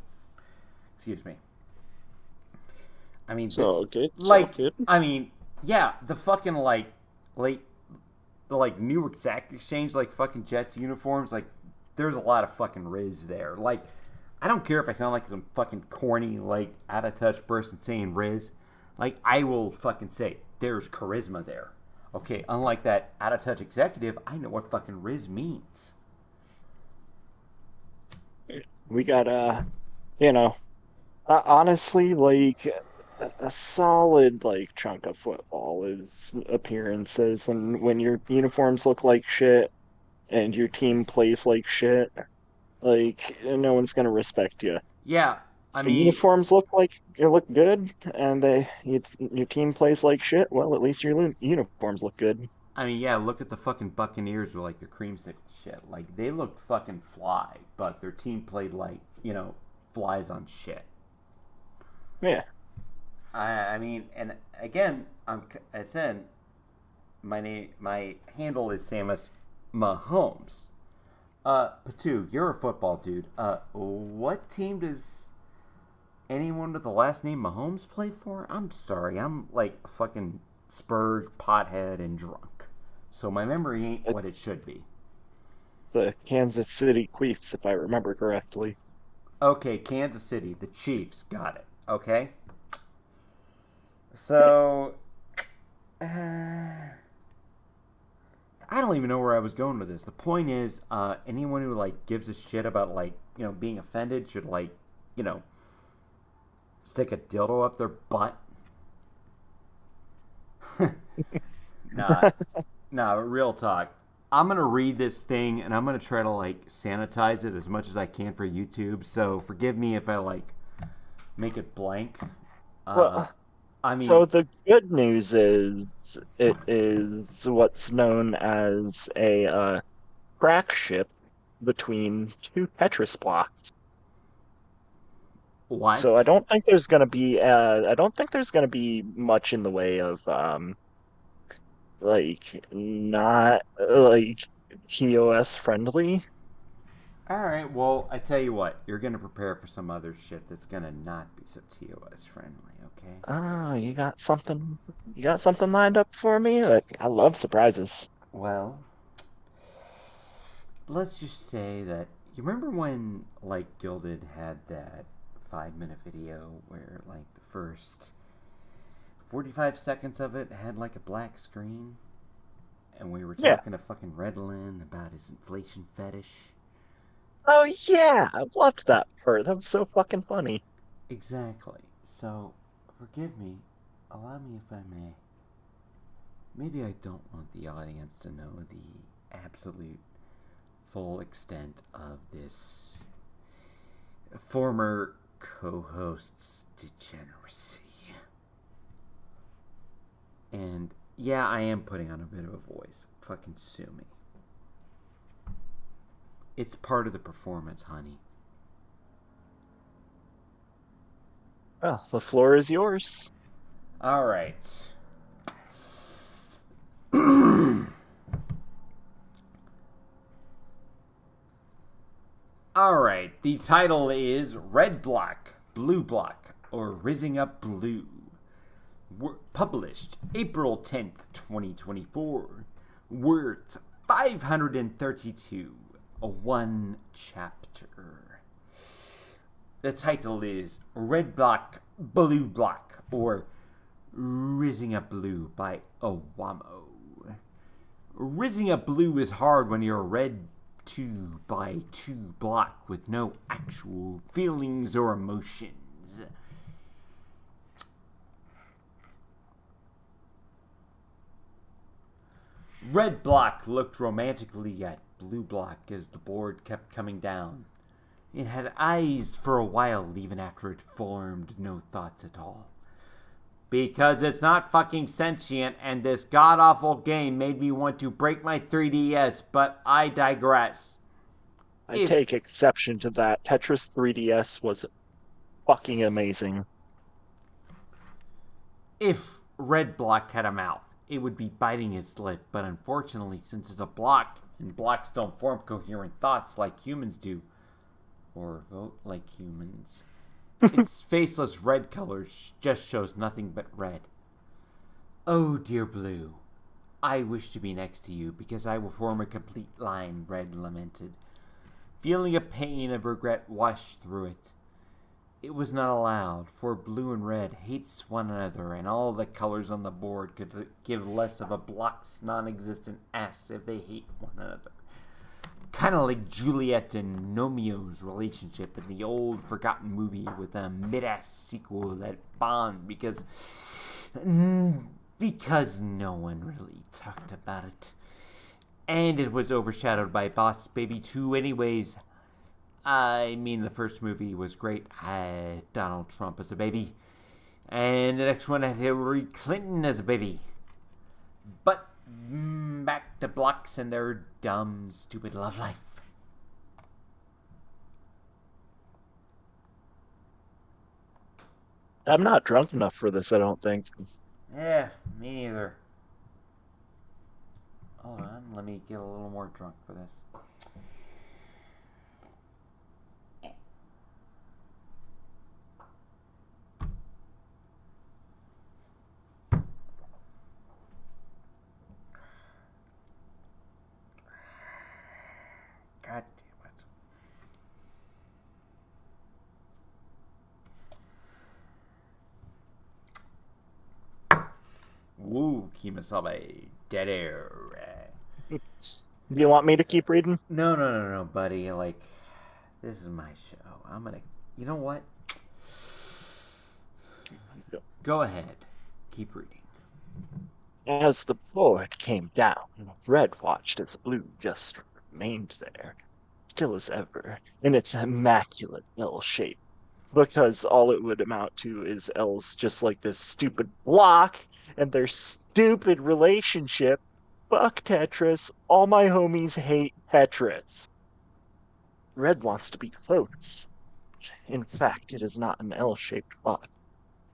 Excuse me. I mean, Good. I mean, yeah, the fucking, like, the New York Sack Exchange, like, fucking Jets uniforms, like, there's a lot of fucking riz there. Like, I don't care if I sound like some fucking corny, like, out-of-touch person saying riz. Like, I will fucking say, there's charisma there. Okay, unlike that out-of-touch executive, I know what fucking riz means. We got honestly, like a solid like chunk of football is appearances, and when your uniforms look like shit and your team plays like shit, like no one's gonna respect you. Yeah, I If the mean, uniforms look good, and your team plays like shit, well, at least your uniforms look good. yeah, look at the fucking Buccaneers with, like, their creamsicle shit. Like, they looked fucking fly, but their team played like, you know, flies on shit. Yeah. I mean, and again, I said, my handle is Samus Mahomes. Patu, you're a football dude. What team does anyone with the last name Mahomes play for? I'm sorry, I'm like a fucking spurred, pothead, and drunk. So my memory ain't what it should be. The Kansas City Chiefs, if I remember correctly. Okay, Kansas City, the Chiefs, got it. Okay? So, I don't even know where I was going with this. The point is, anyone who, like, gives a shit about, like, being offended should, like, you know, stick a dildo up their butt. Nah, nah, real talk. I'm gonna read this thing and I'm gonna try to like sanitize it as much as I can for YouTube. So forgive me if I like make it blank. Uh, Well, I mean, so the good news is it is what's known as a crack ship between two Tetris blocks. So what? I don't think there's gonna be much in the way of like not like TOS friendly. All right. Well, I tell you what, you're gonna prepare for some other shit that's gonna not be so TOS friendly. Okay. Oh, you got something lined up for me? Like I love surprises. Well, let's just say that you remember when like Gilded had that 5 minute video where like the first 45 seconds of it had like a black screen and we were Yeah. talking to fucking Redlin about his inflation fetish. Oh yeah, I loved that part. That was so fucking funny. Exactly. So, forgive me, allow me if I may. Maybe I don't want the audience to know the absolute full extent of this former co host's degeneracy. And yeah, I am putting on a bit of a voice. Fucking sue me. It's part of the performance, honey. Well, the floor is yours. All right. All right. The title is Red Block, Blue Block, or Rising Up Blue. Published April 10th, 2024. Words 532. One chapter. The title is Red Block, Blue Block, or Rising Up Blue by Owamo. Rising Up Blue is hard when you're a red 2x2 block with no actual feelings or emotions. Red Block looked romantically at Blue Block as the board kept coming down. It had eyes for a while, even after it formed no thoughts at all. Because it's not fucking sentient, and this god-awful game made me want to break my 3DS, but I digress. I take exception to that. Tetris 3DS was fucking amazing. If Red Block had a mouth, it would be biting its lip, but unfortunately, since it's a block, and blocks don't form coherent thoughts like humans do, or vote like humans, its faceless red color just shows nothing but red. Oh, dear Blue, I wish to be next to you because I will form a complete line, Red lamented. Feeling a pain of regret washed through it. It was not allowed, for Blue and Red hates one another, and all the colors on the board could give less of a block's non-existent ass if they hate one another. Kind of like Juliet and Nomeo's relationship in the old forgotten movie with a mid-ass sequel that bombed because no one really talked about it. And it was overshadowed by Boss Baby 2 anyways. I mean, the first movie was great. Had Donald Trump as a baby. And the next one had Hillary Clinton as a baby. But back to blocks and their dumb, stupid love life. I'm not drunk enough for this, I don't think. Yeah, me neither. Hold on, let me get a little more drunk for this. God damn it. Woo, Kimasabe. Dead air. Do you want me to keep reading? No, buddy. Like, this is my show. I'm gonna... You know what? Go ahead. Keep reading. As the board came down, Red watched as Blue just remained there, still as ever, in its immaculate L shape. Because all it would amount to is L's just like this stupid block and their stupid relationship. Fuck Tetris. All my homies hate Tetris. Red wants to be close. In fact, it is not an L-shaped block,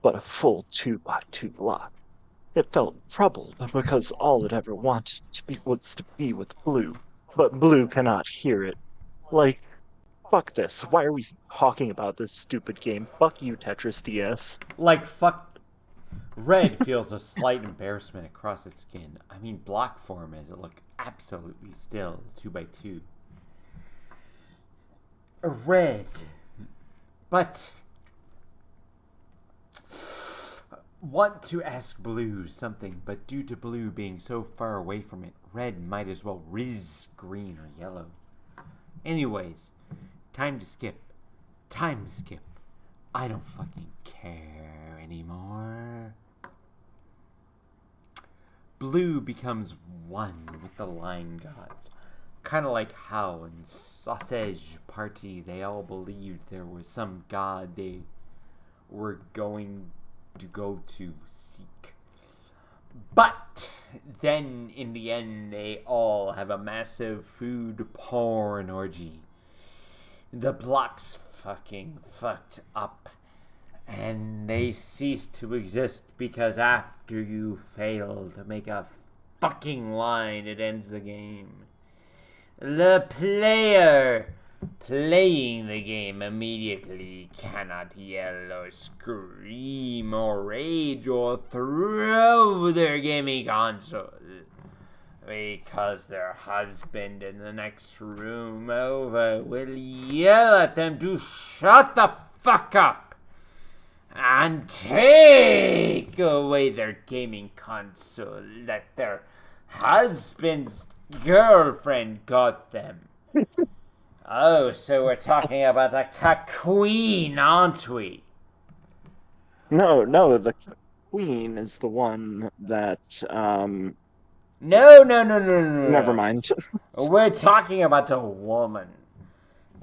but a full 2x2 block. It felt troubled because all it ever wanted to be was to be with Blue, but Blue cannot hear it. Like, fuck this. Why are we talking about this stupid game? Fuck you, Tetris DS. Like, fuck. Red feels a slight embarrassment across its skin. I mean, block form as it look absolutely still, 2x2. Red. But want to ask Blue something, but due to Blue being so far away from it, Red might as well riz green or yellow. Anyways, time to skip. Time to skip. I don't fucking care anymore. Blue becomes one with the line gods. Kind of like how in Sausage Party they all believed there was some god they were going to go to seek. But then in the end they all have a massive food porn orgy. The blocks fucking fucked up. And they cease to exist because after you fail to make a fucking line, it ends the game. The player playing the game immediately cannot yell or scream or rage or throw their gaming console because their husband in the next room over will yell at them to shut the fuck up and take away their gaming console that their husband's girlfriend got them. Oh, so we're talking about a queen, aren't we? No, the queen is the one that, No. never mind. We're talking about a woman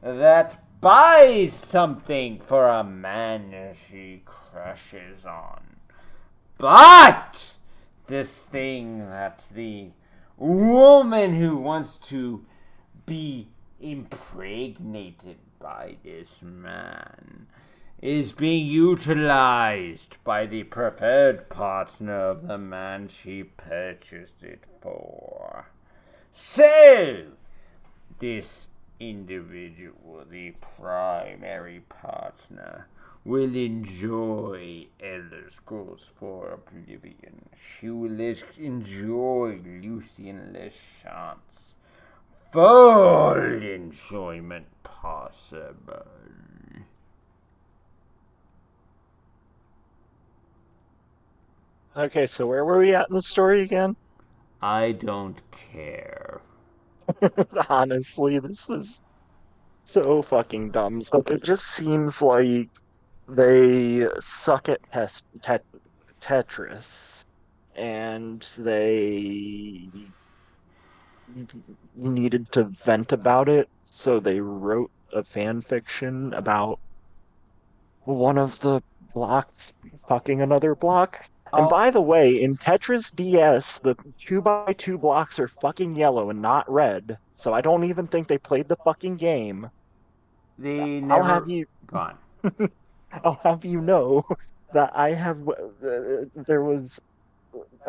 that buys something for a man she crushes on. But this thing that's the woman who wants to be impregnated by this man is being utilized by the preferred partner of the man she purchased it for. So, this individual, the primary partner, will enjoy Elder Scrolls 4 Oblivion. She will enjoy Lucien Lechance. Full enjoyment possible. Okay, so where were we at in the story again? I don't care. Honestly, this is so fucking dumb. So it just seems like they suck at Tetris, and they needed to vent about it, so they wrote a fan fiction about one of the blocks fucking another block. And Oh, by the way, in Tetris DS, the 2x2 blocks are fucking yellow and not red, so I don't even think they played the fucking game. they I'll have never you gone. I'll have you know that I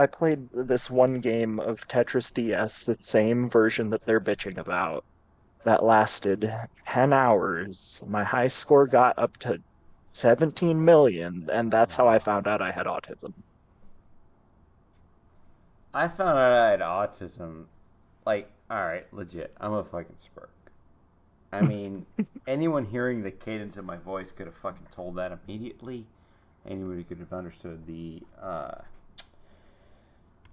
played this one game of Tetris DS, the same version that they're bitching about, that lasted 10 hours. My high score got up to 17 million, and that's how I found out I had autism. I found out I had autism. Like, alright, legit. I'm a fucking spark. I mean, anyone hearing the cadence of my voice could have fucking told that immediately. Anybody could have understood the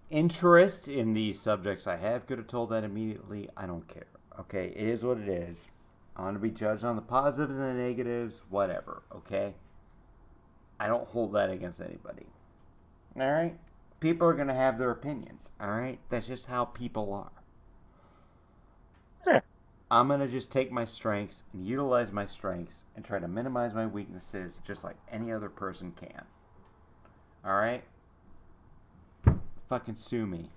interest in the subjects I have could have told that immediately. I don't care. Okay, it is what it is. I want to be judged on the positives and the negatives, whatever, okay? I don't hold that against anybody. Alright? People are going to have their opinions, alright? That's just how people are. Yeah. I'm going to just take my strengths and utilize my strengths and try to minimize my weaknesses just like any other person can. Alright? Fucking sue me.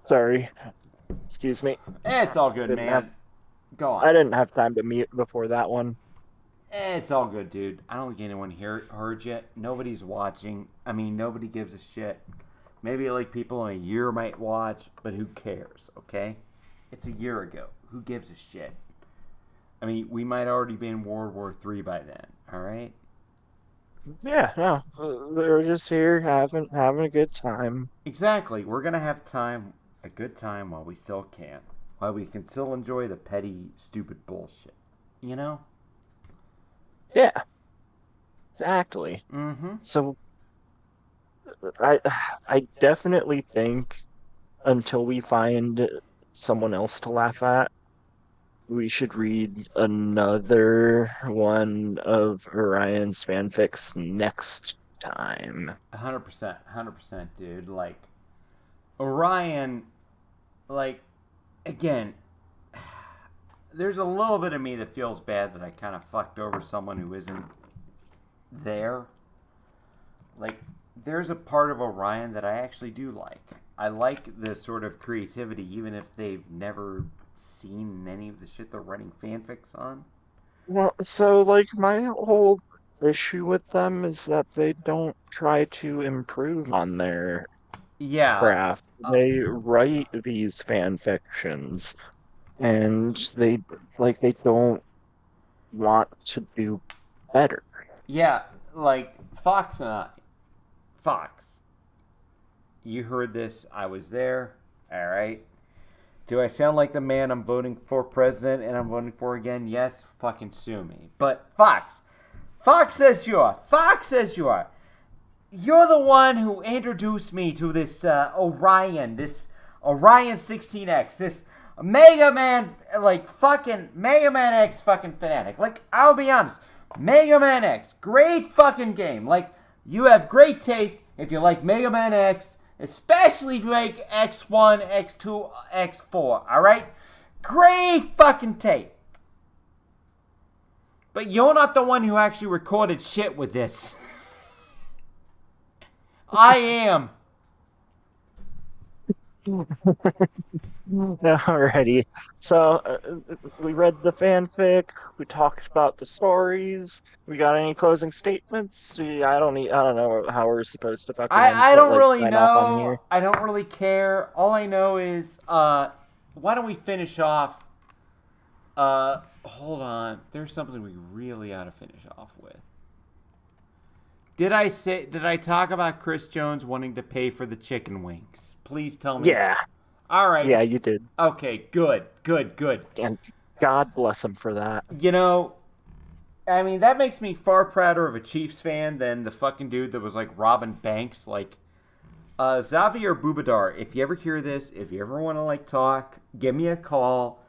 Sorry. Excuse me. It's all good, man. Go on. I didn't have time to mute before that one. It's all good, dude. I don't think anyone heard yet. Nobody's watching. I mean, nobody gives a shit. Maybe like people in a year might watch, but who cares, okay? It's a year ago. Who gives a shit? I mean, we might already be in World War III by then, alright? Yeah, no. We're just here having a good time. Exactly. We're going to have a good time while we still can. While we can still enjoy the petty, stupid bullshit. You know? Yeah. Exactly. Mm-hmm. So I definitely think until we find someone else to laugh at, we should read another one of Orion's fanfics next time. 100%. 100%, dude. Like, Orion, like, again, there's a little bit of me that feels bad that I kind of fucked over someone who isn't there. Like, there's a part of Orion that I actually do like. I like the sort of creativity, even if they've never seen any of the shit they're writing fanfics on. Well, so like my whole issue with them is that they don't try to improve on their Yeah. craft. They write these fan fictions and they don't want to do better. Yeah, like, Fox and I. Fox. You heard this. I was there. Alright. Do I sound like the man I'm voting for president and I'm voting for again? Yes, fucking sue me. But Fox says you are. Fox says you are. You're the one who introduced me to this Orion 16X, this Mega Man, like fucking Mega Man X fucking fanatic. Like, I'll be honest, Mega Man X, great fucking game. Like, you have great taste if you like Mega Man X. Especially if you like X1, X2, X4, alright? Great fucking taste. But you're not the one who actually recorded shit with this. I am. Alrighty. So we read the fanfic. We talked about the stories. We got any closing statements? I don't know how we're supposed to fucking I don't really sign off on know. here. I don't really care. All I know is, why don't we finish off? Hold on. There's something we really ought to finish off with. Did I talk about Chris Jones wanting to pay for the chicken wings? Please tell me. Yeah. All right. Yeah, you did. Okay, good. And God bless him for that. You know, I mean, that makes me far prouder of a Chiefs fan than the fucking dude that was like robbing banks. Like, Xavier Bubadar, if you ever hear this, if you ever want to like talk, give me a call.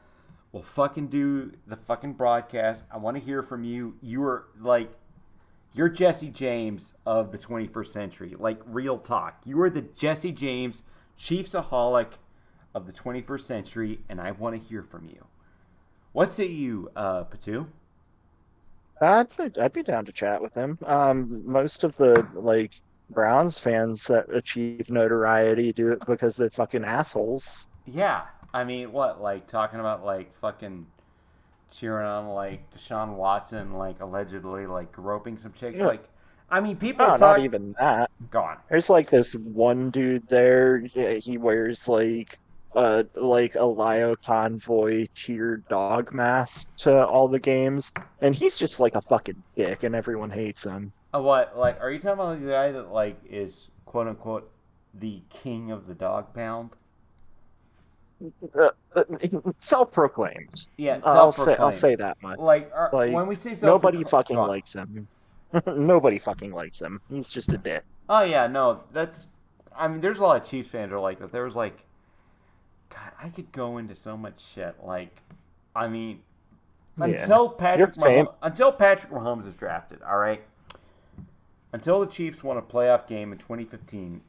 We'll fucking do the fucking broadcast. I want to hear from you. You're Jesse James of the 21st century. Like, real talk. You are the Jesse James Chiefsaholic of the 21st century, and I want to hear from you. What say you, Patu? I'd be down to chat with him. Most of the like Browns fans that achieve notoriety do it because they're fucking assholes. Yeah, I mean, what, like, talking about, like, fucking cheering on, like, Deshaun Watson, like, allegedly, like, groping some chicks? Yeah. Like, I mean, people No, talk... not even that. Go on. There's like this one dude there. He wears like a Lio Convoy cheer dog mask to all the games, and he's just like a fucking dick, and everyone hates him. What, like, are you talking about the guy that, like, is, quote-unquote, the king of the dog pound? Self-proclaimed. Yeah, I'll self-proclaimed. say that much. Like, Like when we say nobody self-proclaimed, go fucking on. likes him. Nobody fucking likes him. He's just a dick. Oh yeah, no, that's. I mean, there's a lot of Chiefs fans who are like that. There was like, God, I could go into so much shit. Like, I mean, Yeah. You're Until Patrick Mahomes is drafted, all right. Until the Chiefs won a playoff game in 2015,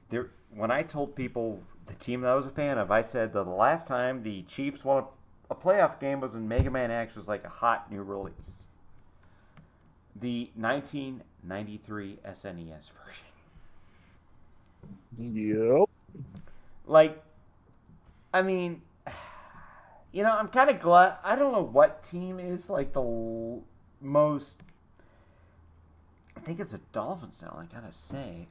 when I told people the team that I was a fan of, I said that the last time the Chiefs won a playoff game was when Mega Man X was like a hot new release. The 1993 SNES version. Yep. Like, I mean, I'm kind of glad. I don't know what team is like the most. I think it's the Dolphins now. I gotta say,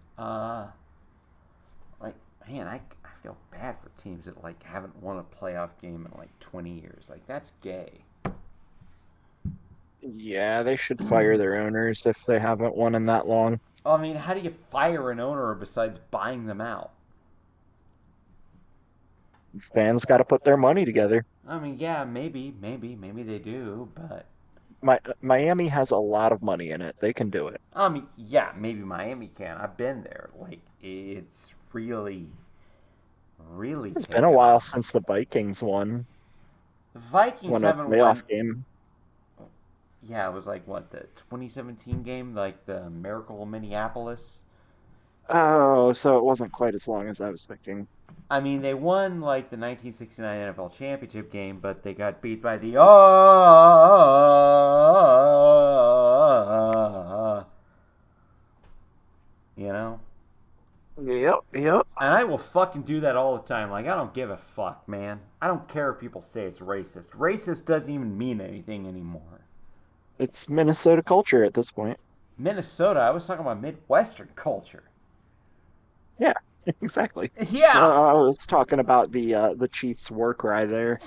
like, man, I feel bad for teams that like haven't won a playoff game in like 20 years. Like, that's gay. Yeah, they should fire their owners if they haven't won in that long. I mean, how do you fire an owner besides buying them out? Fans got to put their money together. I mean, yeah, maybe they do, but Miami has a lot of money in it. They can do it. I mean, yeah, maybe Miami can. I've been there. Like, it's really, really It's been a taken while off. since the Vikings The Vikings won a haven't won. playoff game. Yeah, it was like what, the 2017 game, like the Miracle in Minneapolis. Oh, so it wasn't quite as long as I was thinking. I mean, they won like the 1969 NFL championship game, but they got beat by the you know. Yep, yep. And I will fucking do that all the time. Like, I don't give a fuck, man. I don't care if people say it's racist. Racist doesn't even mean anything anymore. It's Minnesota culture at this point. Minnesota, I was talking about Midwestern culture. Yeah, exactly. Yeah. I was talking about the Chiefs' war cry there.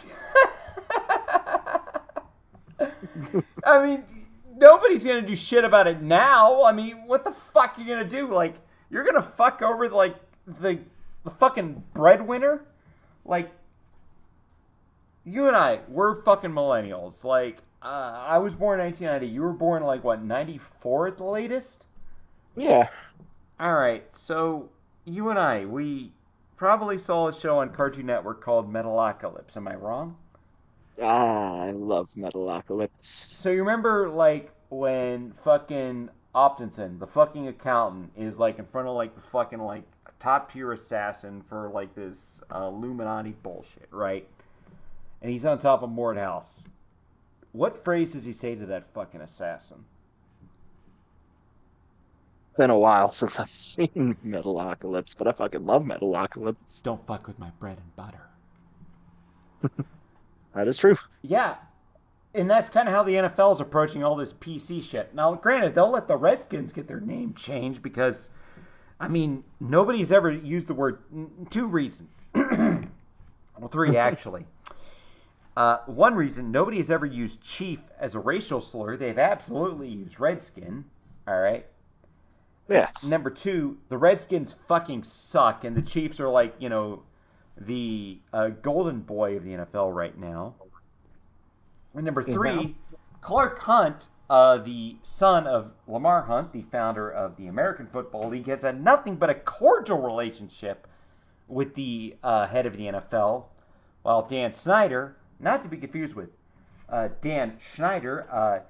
I mean, nobody's gonna do shit about it now. I mean, what the fuck are you gonna do? Like, you're gonna fuck over like the fucking breadwinner? Like, you and I, we're fucking millennials. Like, I was born in 1990. You were born like what, 94 at the latest? Yeah. All right, so you and I, we probably saw a show on Cartoon Network called Metalocalypse. Am I wrong? Ah, I love Metalocalypse. So you remember like when fucking Optinson, the fucking accountant, is like in front of like the fucking like top tier assassin for like this Illuminati bullshit, right? And he's on top of Mort House. What phrase does he say to that fucking assassin? Been a while since I've seen Metalocalypse, but I fucking love Metalocalypse. Don't fuck with my bread and butter. That is true. Yeah, and that's kind of how the NFL is approaching all this PC shit. Now, granted, they'll let the Redskins get their name changed because, I mean, nobody's ever used the word. Two reasons. Well, three actually. One reason, nobody has ever used chief as a racial slur. They've absolutely used Redskin. All right. Yeah. Number two, the Redskins fucking suck, and the Chiefs are like, the golden boy of the NFL right now. And number three, Clark Hunt, the son of Lamar Hunt, the founder of the American Football League, has had nothing but a cordial relationship with the head of the NFL, while Dan Snyder, not to be confused with Dan Schneider,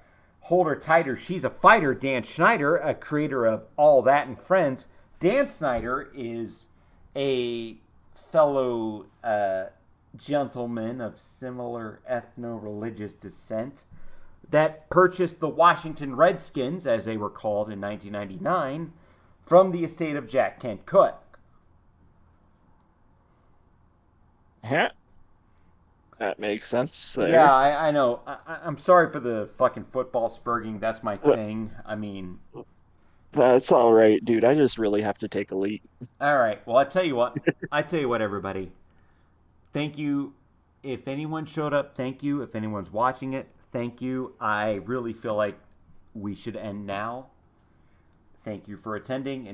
Hold Her Tighter, She's a Fighter, Dan Schneider, a creator of All That and Friends. Dan Snyder is a fellow gentleman of similar ethno-religious descent that purchased the Washington Redskins, as they were called in 1999, from the estate of Jack Kent Cooke. Yeah. That makes sense there. Yeah, I know. I'm sorry for the fucking football spurging. That's my thing. I mean... That's all right, dude. I just really have to take a leak. All right. Well, I tell you what, everybody. Thank you. If anyone showed up, thank you. If anyone's watching it, thank you. I really feel like we should end now. Thank you for attending.